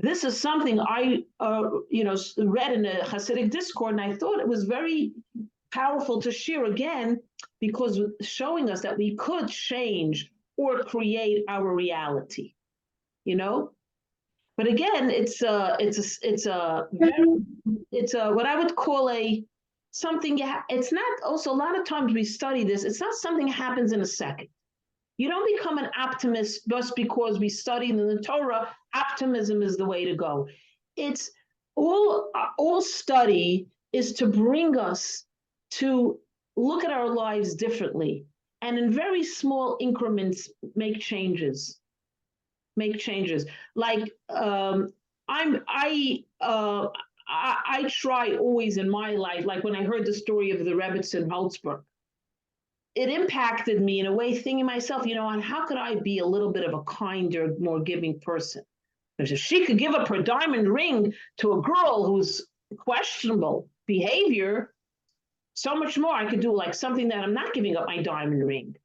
This is something I, read in a Hasidic Discord, and I thought it was very powerful to share again, because showing us that we could change or create our reality, But again, it's what I would call something. It's not. Also, a lot of times we study this. It's not something that happens in a second. You don't become an optimist just because we studied in the Torah. Optimism is the way to go. It's all study is to bring us to look at our lives differently, and in very small increments make changes. Like I try always in my life. Like when I heard the story of the Rebbetzin in Holzberg, it impacted me in a way, thinking myself, on how could I be a little bit of a kinder, more giving person? Because if she could give up her diamond ring to a girl who's questionable behavior, so much more I could do, like something that I'm not giving up my diamond ring.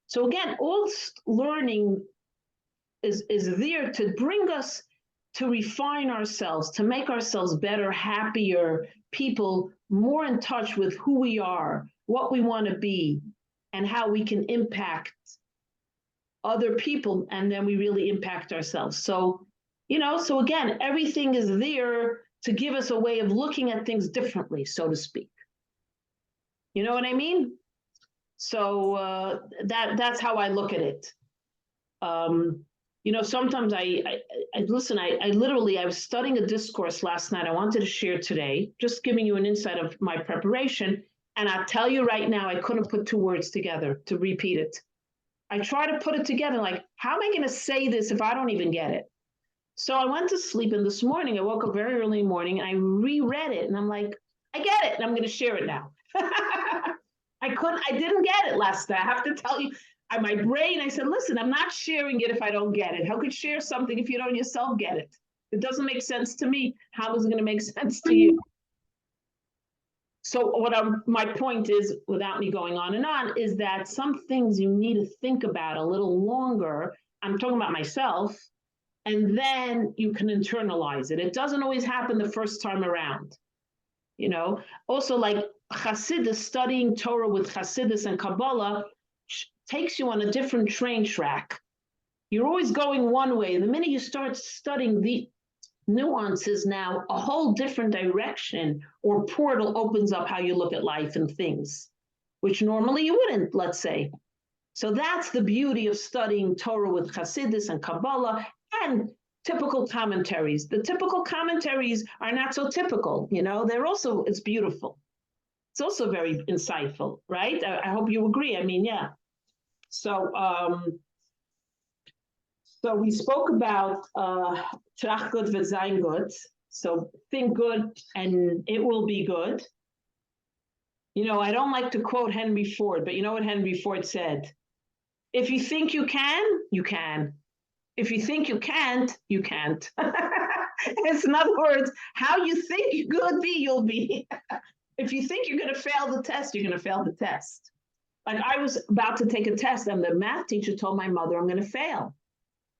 So again, all learning is there to bring us to refine ourselves, to make ourselves better, happier people, more in touch with who we are, what we want to be, and how we can impact other people, and then we really impact ourselves. So, so again, everything is there to give us a way of looking at things differently, so to speak. You know what I mean? So that's how I look at it. Sometimes I listen, I literally, I was studying a discourse last night I wanted to share today, just giving you an insight of my preparation. And I'll tell you right now, I couldn't put two words together to repeat it. I try to put it together, like, how am I going to say this if I don't even get it? So I went to sleep, and this morning, I woke up very early in the morning, and I reread it, and I'm like, I get it, and I'm going to share it now. I didn't get it last night. I have to tell you, my brain, I said, listen, I'm not sharing it if I don't get it. How could you share something if you don't yourself get it? It doesn't make sense to me. How is it going to make sense to you? So my point is, without me going on and on, is that some things you need to think about a little longer. I'm talking about myself, and then you can internalize it. It doesn't always happen the first time around. Also, like Hasidus, studying Torah with Hasidus and Kabbalah takes you on a different train track. You're always going one way. The minute you start studying the nuances, now a whole different direction or portal opens up how you look at life and things, which normally you wouldn't, let's say. So that's the beauty of studying Torah with Hasidus and Kabbalah and typical commentaries. The typical commentaries are not so typical, they're also, it's beautiful. It's also very insightful, right? I hope you agree. I mean, yeah. So we spoke about trach gut v'zayin gut. So think good and it will be good. I don't like to quote Henry Ford, but you know what Henry Ford said? If you think you can, you can. If you think you can't, you can't. It's, in other words, how you think you could be, you'll be. If you think you're going to fail the test, you're going to fail the test. Like I was about to take a test, and the math teacher told my mother I'm going to fail.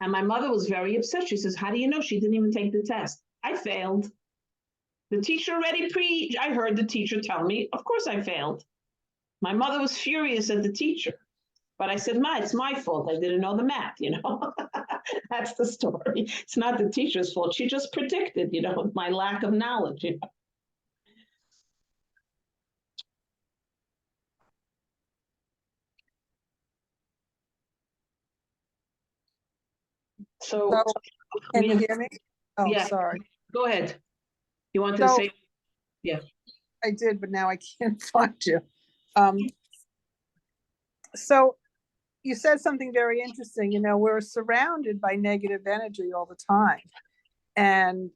And my mother was very upset. She says, how do you know? She didn't even take the test. I failed. The teacher already I heard the teacher tell me, of course I failed. My mother was furious at the teacher. But I said, Ma, it's my fault. I didn't know the math, That's the story. It's not the teacher's fault. She just predicted, my lack of knowledge, So Can you hear me? Oh, yeah. sorry. Go ahead. You wanted to say? Yeah. I did, but now I can't find you. So you said something very interesting. We're surrounded by negative energy all the time. And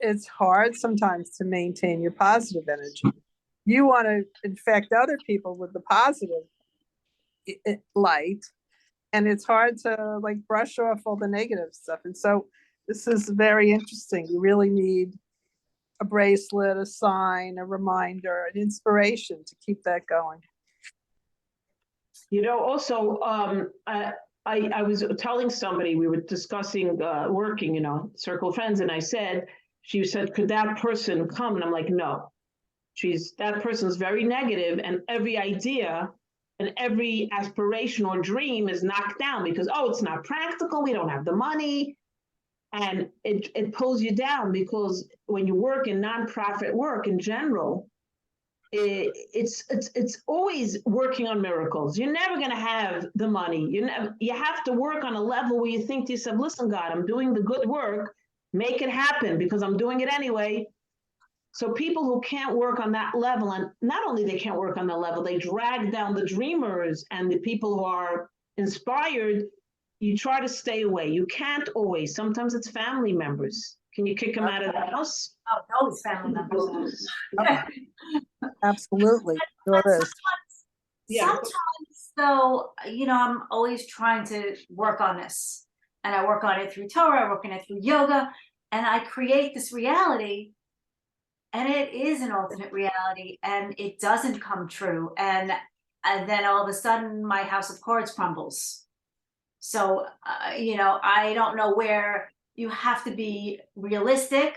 it's hard sometimes to maintain your positive energy. You want to infect other people with the positive light, and it's hard to like brush off all the negative stuff. And so this is very interesting. You really need a bracelet, a sign, a reminder, an inspiration to keep that going. You know, also, I was telling somebody, we were discussing working, you know, circle of friends, and she said, could that person come? And I'm like, no. That person's very negative, and every idea and every aspiration or dream is knocked down because, oh, it's not practical, we don't have the money. And it pulls you down, because when you work in nonprofit work in general, it's always working on miracles. You're never going to have the money. You have to work on a level where you think to yourself, listen, God, I'm doing the good work, make it happen, because I'm doing it anyway. So people who can't work on that level, and not only they can't work on the level, they drag down the dreamers and the people who are inspired. You try to stay away. You can't always. Sometimes it's family members. Can you kick them out of the house? Oh, it's always family members. Absolutely. Sure is. Sometimes, though, you know, I'm always trying to work on this, and I work on it through Torah, I work on it through yoga, and I create this reality, and it is an alternate reality, and it doesn't come true, and then all of a sudden my house of cards crumbles. So, you know, I don't know where you have to be realistic.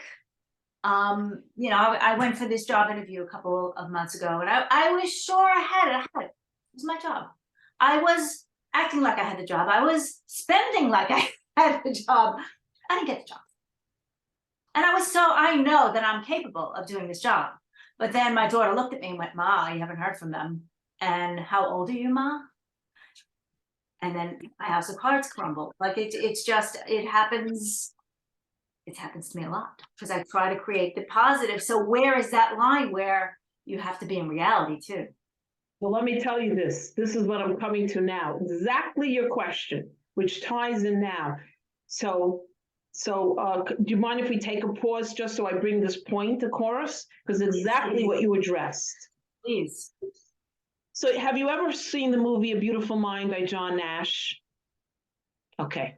You know, I went for this job interview a couple of months ago, and I was sure I had it. It was my job. I was acting like I had the job. I was spending like I had the job. I didn't get the job. And I know that I'm capable of doing this job. But then my daughter looked at me and went, Ma, you haven't heard from them. And how old are you, Ma? And then my house of cards crumbled. Like it's just, it happens to me a lot, because I try to create the positive. So where is that line where you have to be in reality too? Well, let me tell you this. This is what I'm coming to now. Exactly your question, which ties in now. So do you mind if we take a pause just so I bring this point to chorus? Because exactly what you addressed. Please. So have you ever seen the movie A Beautiful Mind by John Nash? Okay.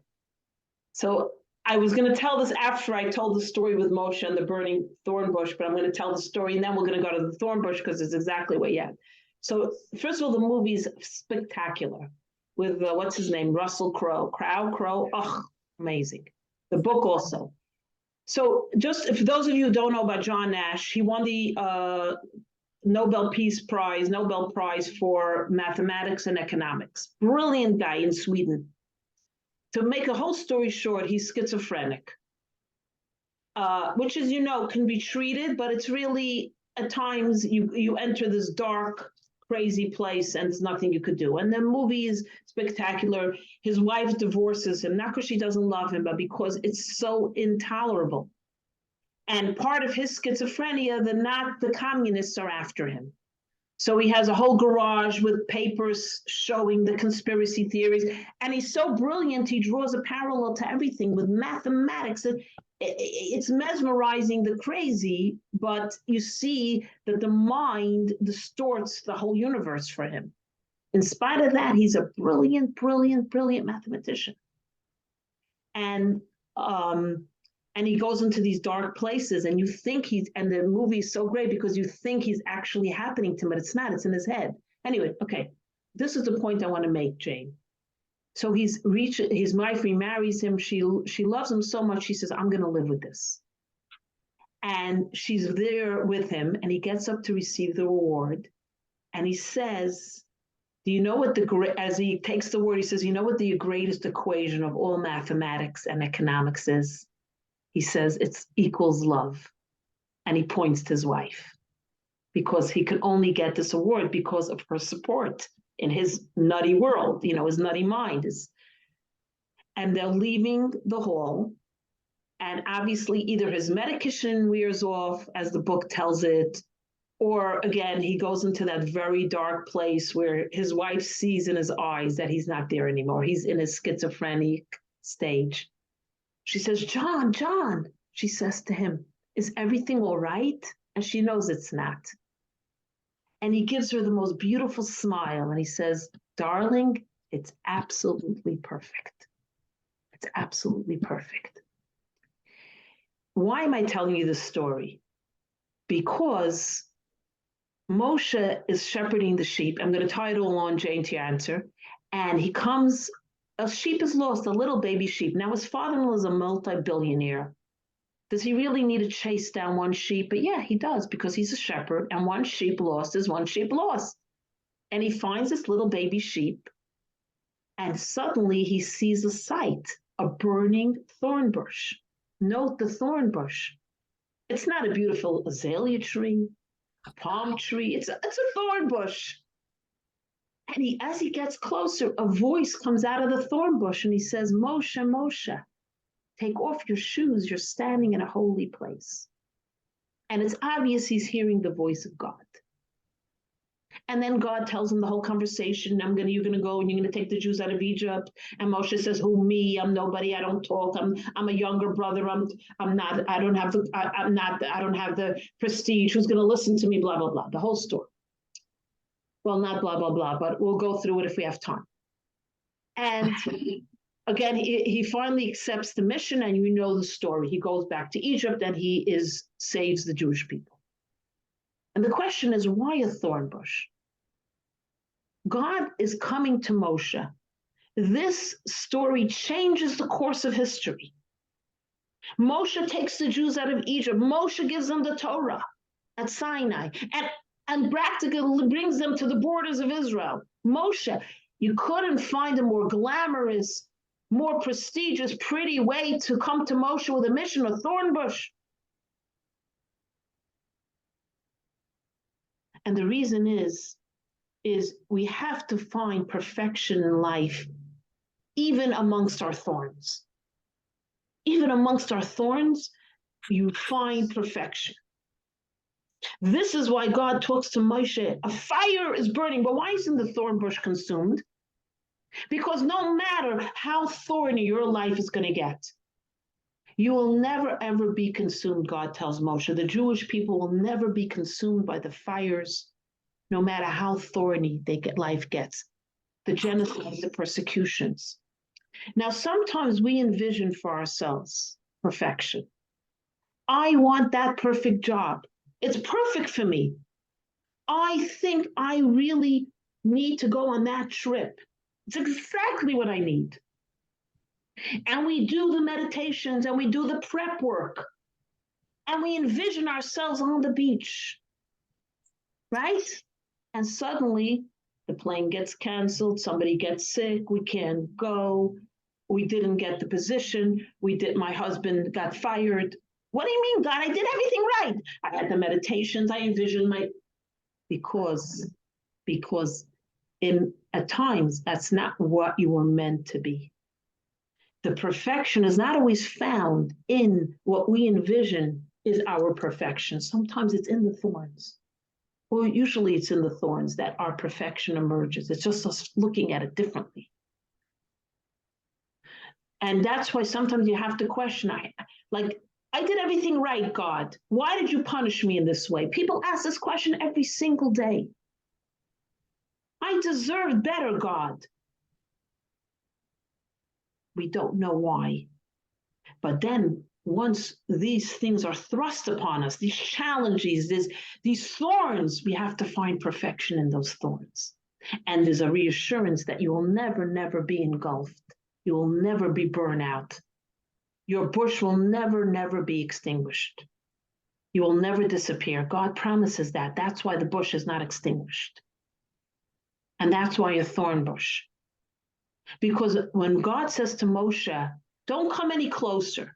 So I was going to tell this after I told the story with Moshe and the burning thorn bush, but I'm going to tell the story and then we're going to go to the thorn bush because it's exactly what you had. So first of all, the movie's spectacular with what's his name? Russell Crowe. Oh, amazing. The book also. So just for those of you who don't know about John Nash, he won the Nobel Prize for mathematics and economics. Brilliant guy in Sweden. To make a whole story short, he's schizophrenic, which, as you know, can be treated, but it's really, at times, you enter this dark, crazy place and there's nothing you could do. And the movie is spectacular. His wife divorces him, not because she doesn't love him, but because it's so intolerable. And part of his schizophrenia, the communists are after him. So he has a whole garage with papers showing the conspiracy theories. And he's so brilliant, he draws a parallel to everything with mathematics. It's mesmerizing the crazy, but you see that the mind distorts the whole universe for him. In spite of that, he's a brilliant, brilliant, brilliant mathematician. And he goes into these dark places, and you think and the movie is so great because you think he's actually happening to him, but it's not, it's in his head. Anyway, okay, this is the point I want to make, Jane. So his wife remarries him. She loves him so much, she says, I'm going to live with this. And she's there with him, and he gets up to receive the reward. And he says, do you know what as he takes the word, he says, you know what the greatest equation of all mathematics and economics is? He says it's equals love. And he points to his wife, because he can only get this award because of her support in his nutty world, his nutty mind is. And they're leaving the hall. And obviously either his medication wears off, as the book tells it, or again, he goes into that very dark place where his wife sees in his eyes that he's not there anymore. He's in his schizophrenic stage. She says, John. She says to him, is everything all right? And she knows it's not. And he gives her the most beautiful smile and he says, darling, it's absolutely perfect. It's absolutely perfect. Why am I telling you this story? Because Moshe is shepherding the sheep. I'm going to tie it all on, Jane, to your answer. And he comes, a sheep is lost, a little baby sheep. Now, his father-in-law is a multi-billionaire. Does he really need to chase down one sheep? But yeah, he does, because he's a shepherd, and one sheep lost is one sheep lost. And he finds this little baby sheep, and suddenly he sees a sight, a burning thorn bush. Note the thorn bush. It's not a beautiful azalea tree, a palm tree. It's a thorn bush. And as he gets closer, a voice comes out of the thorn bush, and he says, Moshe, Moshe, take off your shoes. You're standing in a holy place. And it's obvious he's hearing the voice of God. And then God tells him the whole conversation. You're gonna go and you're gonna take the Jews out of Egypt. And Moshe says, who, me? I'm nobody. I don't talk. I'm a younger brother. I don't have the prestige. Who's gonna listen to me? Blah, blah, blah. The whole story. Well, not blah, blah, blah, but we'll go through it if we have time. And again, he finally accepts the mission, and you know the story. He goes back to Egypt and saves the Jewish people. And the question is, why a thorn bush? God is coming to Moshe. This story changes the course of history. Moshe takes the Jews out of Egypt. Moshe gives them the Torah at Sinai and practically brings them to the borders of Israel. Moshe, you couldn't find a more glamorous, more prestigious, pretty way to come to Moshe with a mission, a thorn bush. And the reason is we have to find perfection in life, even amongst our thorns. Even amongst our thorns, you find perfection. This is why God talks to Moshe. A fire is burning, but why isn't the thorn bush consumed? Because no matter how thorny your life is going to get, you will never, ever be consumed, God tells Moshe. The Jewish people will never be consumed by the fires, no matter how thorny life gets. The genocide, the persecutions. Now, sometimes we envision for ourselves perfection. I want that perfect job. It's perfect for me. I think I really need to go on that trip. It's exactly what I need. And we do the meditations and we do the prep work. And we envision ourselves on the beach, right? And suddenly the plane gets canceled, somebody gets sick, we can't go, we didn't get the position, my husband got fired. What do you mean, God? I did everything right. I had the meditations, I envisioned because at times that's not what you were meant to be. The perfection is not always found in what we envision is our perfection. Sometimes it's in the thorns. Well, usually it's in the thorns that our perfection emerges. It's just us looking at it differently. And that's why sometimes you have to question, I did everything right, God. Why did you punish me in this way? People ask this question every single day. I deserved better, God. We don't know why. But then once these things are thrust upon us, these challenges, these thorns, we have to find perfection in those thorns. And there's a reassurance that you will never, never be engulfed. You will never be burned out. Your bush will never, never be extinguished. You will never disappear. God promises that. That's why the bush is not extinguished. And that's why a thorn bush. Because when God says to Moshe, don't come any closer.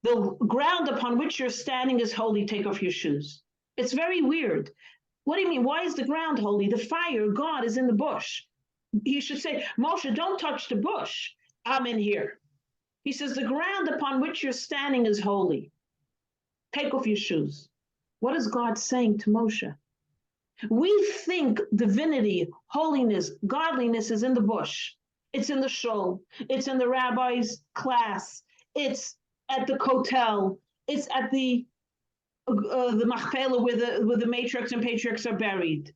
The ground upon which you're standing is holy. Take off your shoes. It's very weird. What do you mean? Why is the ground holy? The fire, God, is in the bush. He should say, Moshe, don't touch the bush. I'm in here. He says, the ground upon which you're standing is holy. Take off your shoes. What is God saying to Moshe? We think divinity, holiness, godliness is in the bush. It's in the shul. It's in the rabbi's class. It's at the Kotel. It's at the Machpelah where the matriarchs and patriarchs are buried.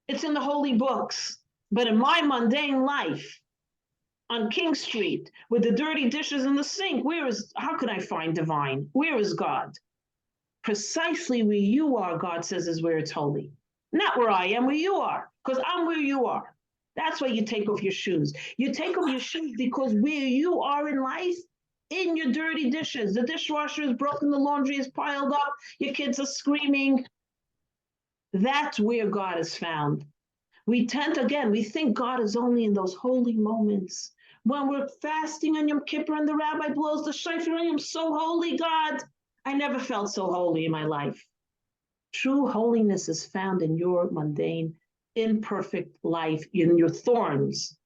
It's in the holy books. But in my mundane life, on King Street, with the dirty dishes in the sink, how could I find divine? Where is God? Precisely where you are, God says, is where it's holy. Not where I am, where you are, because I'm where you are. That's why you take off your shoes. You take off your shoes because where you are in life, in your dirty dishes, the dishwasher is broken, the laundry is piled up, your kids are screaming. That's where God is found. We think God is only in those holy moments. When we're fasting on Yom Kippur and the rabbi blows the shofar, I am so holy, God. I never felt so holy in my life. True holiness is found in your mundane, imperfect life, in your thorns.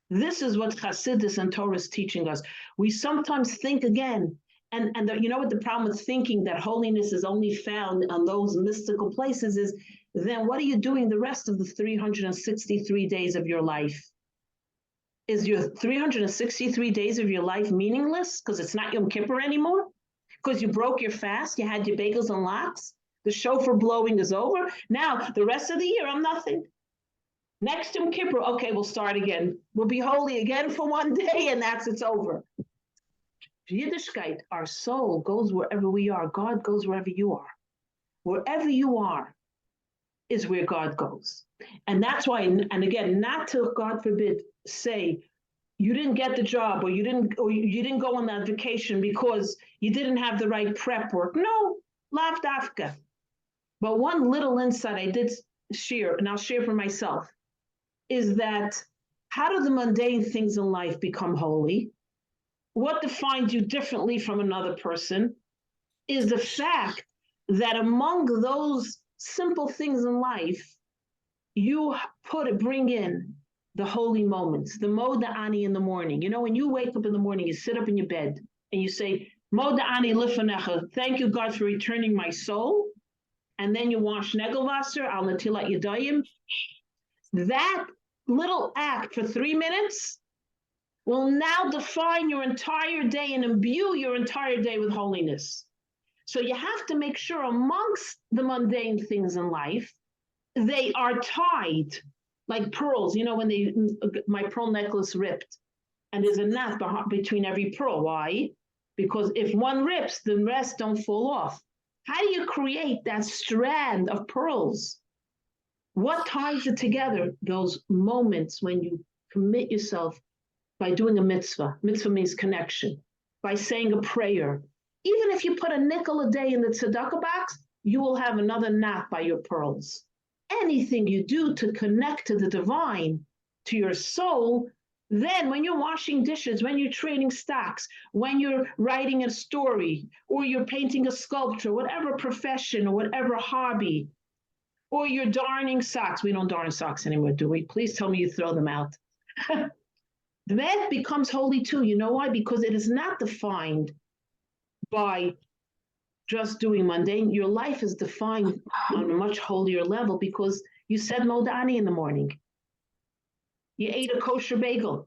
This is what Chassidus and Torah is teaching us. We sometimes think again, you know what the problem with thinking that holiness is only found on those mystical places is, then what are you doing the rest of the 363 days of your life? Is your 363 days of your life meaningless because it's not Yom Kippur anymore? Because you broke your fast, you had your bagels and lox, the shofar blowing is over. Now, the rest of the year, I'm nothing. Next Yom Kippur, okay, we'll start again. We'll be holy again for one day, and it's over. Yiddishkeit, our soul goes wherever we are. God goes wherever you are. Wherever you are is where God goes. And that's why, and again, not to, God forbid, say, you didn't get the job or you didn't go on that vacation because you didn't have the right prep work. No, lav dafka. But one little insight I did share, and I'll share for myself, is that how do the mundane things in life become holy? What defines you differently from another person is the fact that among those simple things in life, you bring in the holy moments, the Moda Ani in the morning. You know, when you wake up in the morning, you sit up in your bed and you say, Moda Ani lifanecha, thank you, God, for returning my soul. And then you wash Negelwasser, al natilat yadayim. That little act for 3 minutes will now define your entire day and imbue your entire day with holiness. So you have to make sure amongst the mundane things in life, they are tied like pearls. You know, when my pearl necklace ripped and there's a knot between every pearl. Why? Because if one rips, the rest don't fall off. How do you create that strand of pearls? What ties it together? Those moments when you commit yourself by doing a mitzvah. Mitzvah means connection. By saying a prayer. Even if you put a nickel a day in the tzedakah box, you will have another knot by your pearls. Anything you do to connect to the divine, to your soul, then when you're washing dishes, when you're trading stocks, when you're writing a story, or you're painting a sculpture, whatever profession or whatever hobby, or you're darning socks. We don't darn socks anymore, do we? Please tell me you throw them out. That becomes holy too. You know why? Because it is not defined by just doing mundane. Your life is defined on a much holier level because you said Modani in the morning. You ate a kosher bagel.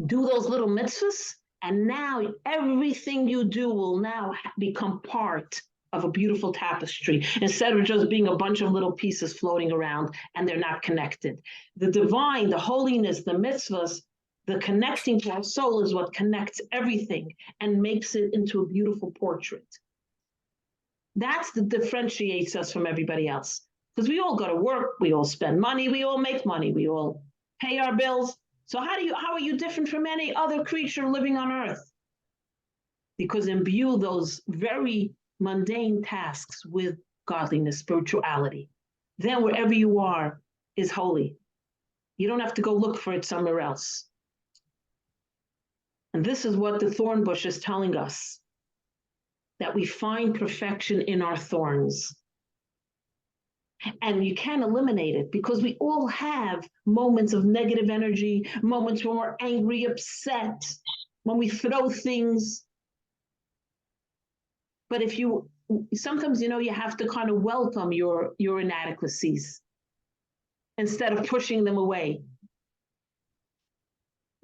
Do those little mitzvahs, and now everything you do will now become part of a beautiful tapestry instead of just being a bunch of little pieces floating around and they're not connected. The divine, the holiness, the mitzvahs, the connecting to our soul is what connects everything and makes it into a beautiful portrait. That's what differentiates us from everybody else. Because we all go to work, we all spend money, we all make money, we all pay our bills. So how are you different from any other creature living on earth? Because imbue those very mundane tasks with godliness, spirituality. Then wherever you are is holy. You don't have to go look for it somewhere else. And this is what the thorn bush is telling us, that we find perfection in our thorns. And you can't eliminate it because we all have moments of negative energy, moments when we're angry, upset, when we throw things. But sometimes, you have to kind of welcome your inadequacies instead of pushing them away.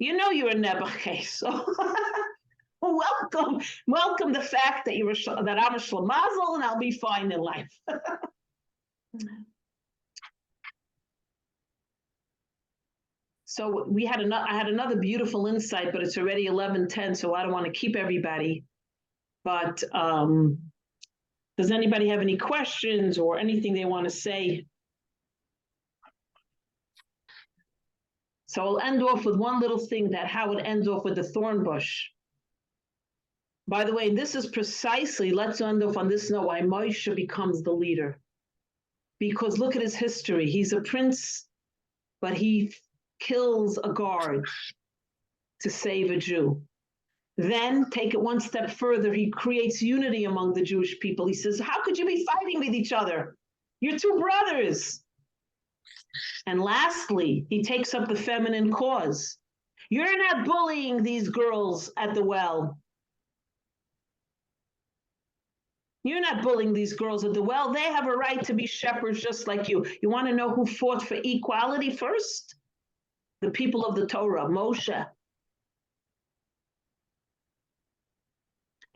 You know you're a Nebuchadnezzar. So welcome the fact that that I'm a Shlemazel and I'll be fine in life. So I had another beautiful insight, but it's already 11:10, so I don't want to keep everybody. But does anybody have any questions or anything they want to say? So I'll end off with one little thing that how it ends off with the thorn bush. By the way, this is precisely, let's end off on this note, why Moshe becomes the leader. Because look at his history. He's a prince, but he kills a guard to save a Jew. Then take it one step further, he creates unity among the Jewish people. He says, how could you be fighting with each other? You're two brothers. And lastly, he takes up the feminine cause. You're not bullying these girls at the well. You're not bullying these girls at the well. They have a right to be shepherds just like you. You want to know who fought for equality first? The people of the Torah, Moshe.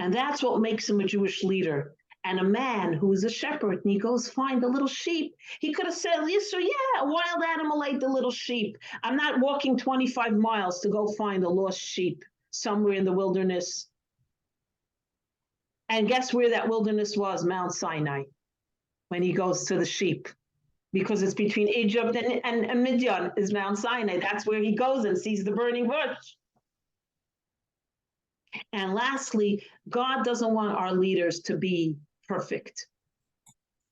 And that's what makes him a Jewish leader. And a man who is a shepherd, and he goes find the little sheep. He could have said, Yisro, yeah, a wild animal ate the little sheep. I'm not walking 25 miles to go find a lost sheep somewhere in the wilderness. And guess where that wilderness was? Mount Sinai, when he goes to the sheep. Because it's between Egypt and Midian is Mount Sinai. That's where he goes and sees the burning bush. And lastly, God doesn't want our leaders to be perfect.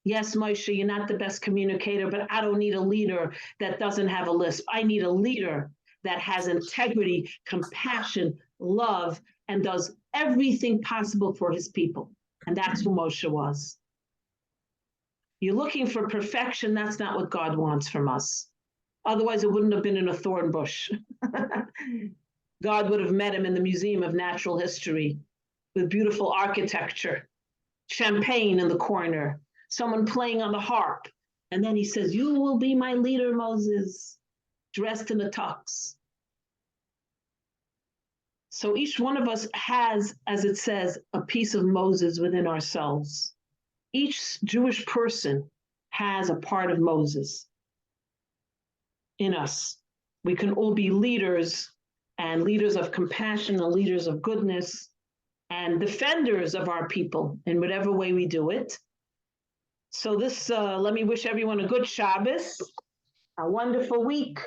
Yes, Moshe, you're not the best communicator, but I don't need a leader that doesn't have a lisp. I need a leader that has integrity, compassion, love, and does everything possible for his people. And that's who Moshe was. You're looking for perfection, that's not what God wants from us. Otherwise, it wouldn't have been in a thorn bush. God would have met him in the Museum of Natural History with beautiful architecture, champagne in the corner, someone playing on the harp. And then he says, you will be my leader, Moses, dressed in a tux. So each one of us has, as it says, a piece of Moses within ourselves. Each Jewish person has a part of Moses in us. We can all be leaders, and leaders of compassion and leaders of goodness and defenders of our people in whatever way we do it. So let me wish everyone a good Shabbos, a wonderful week.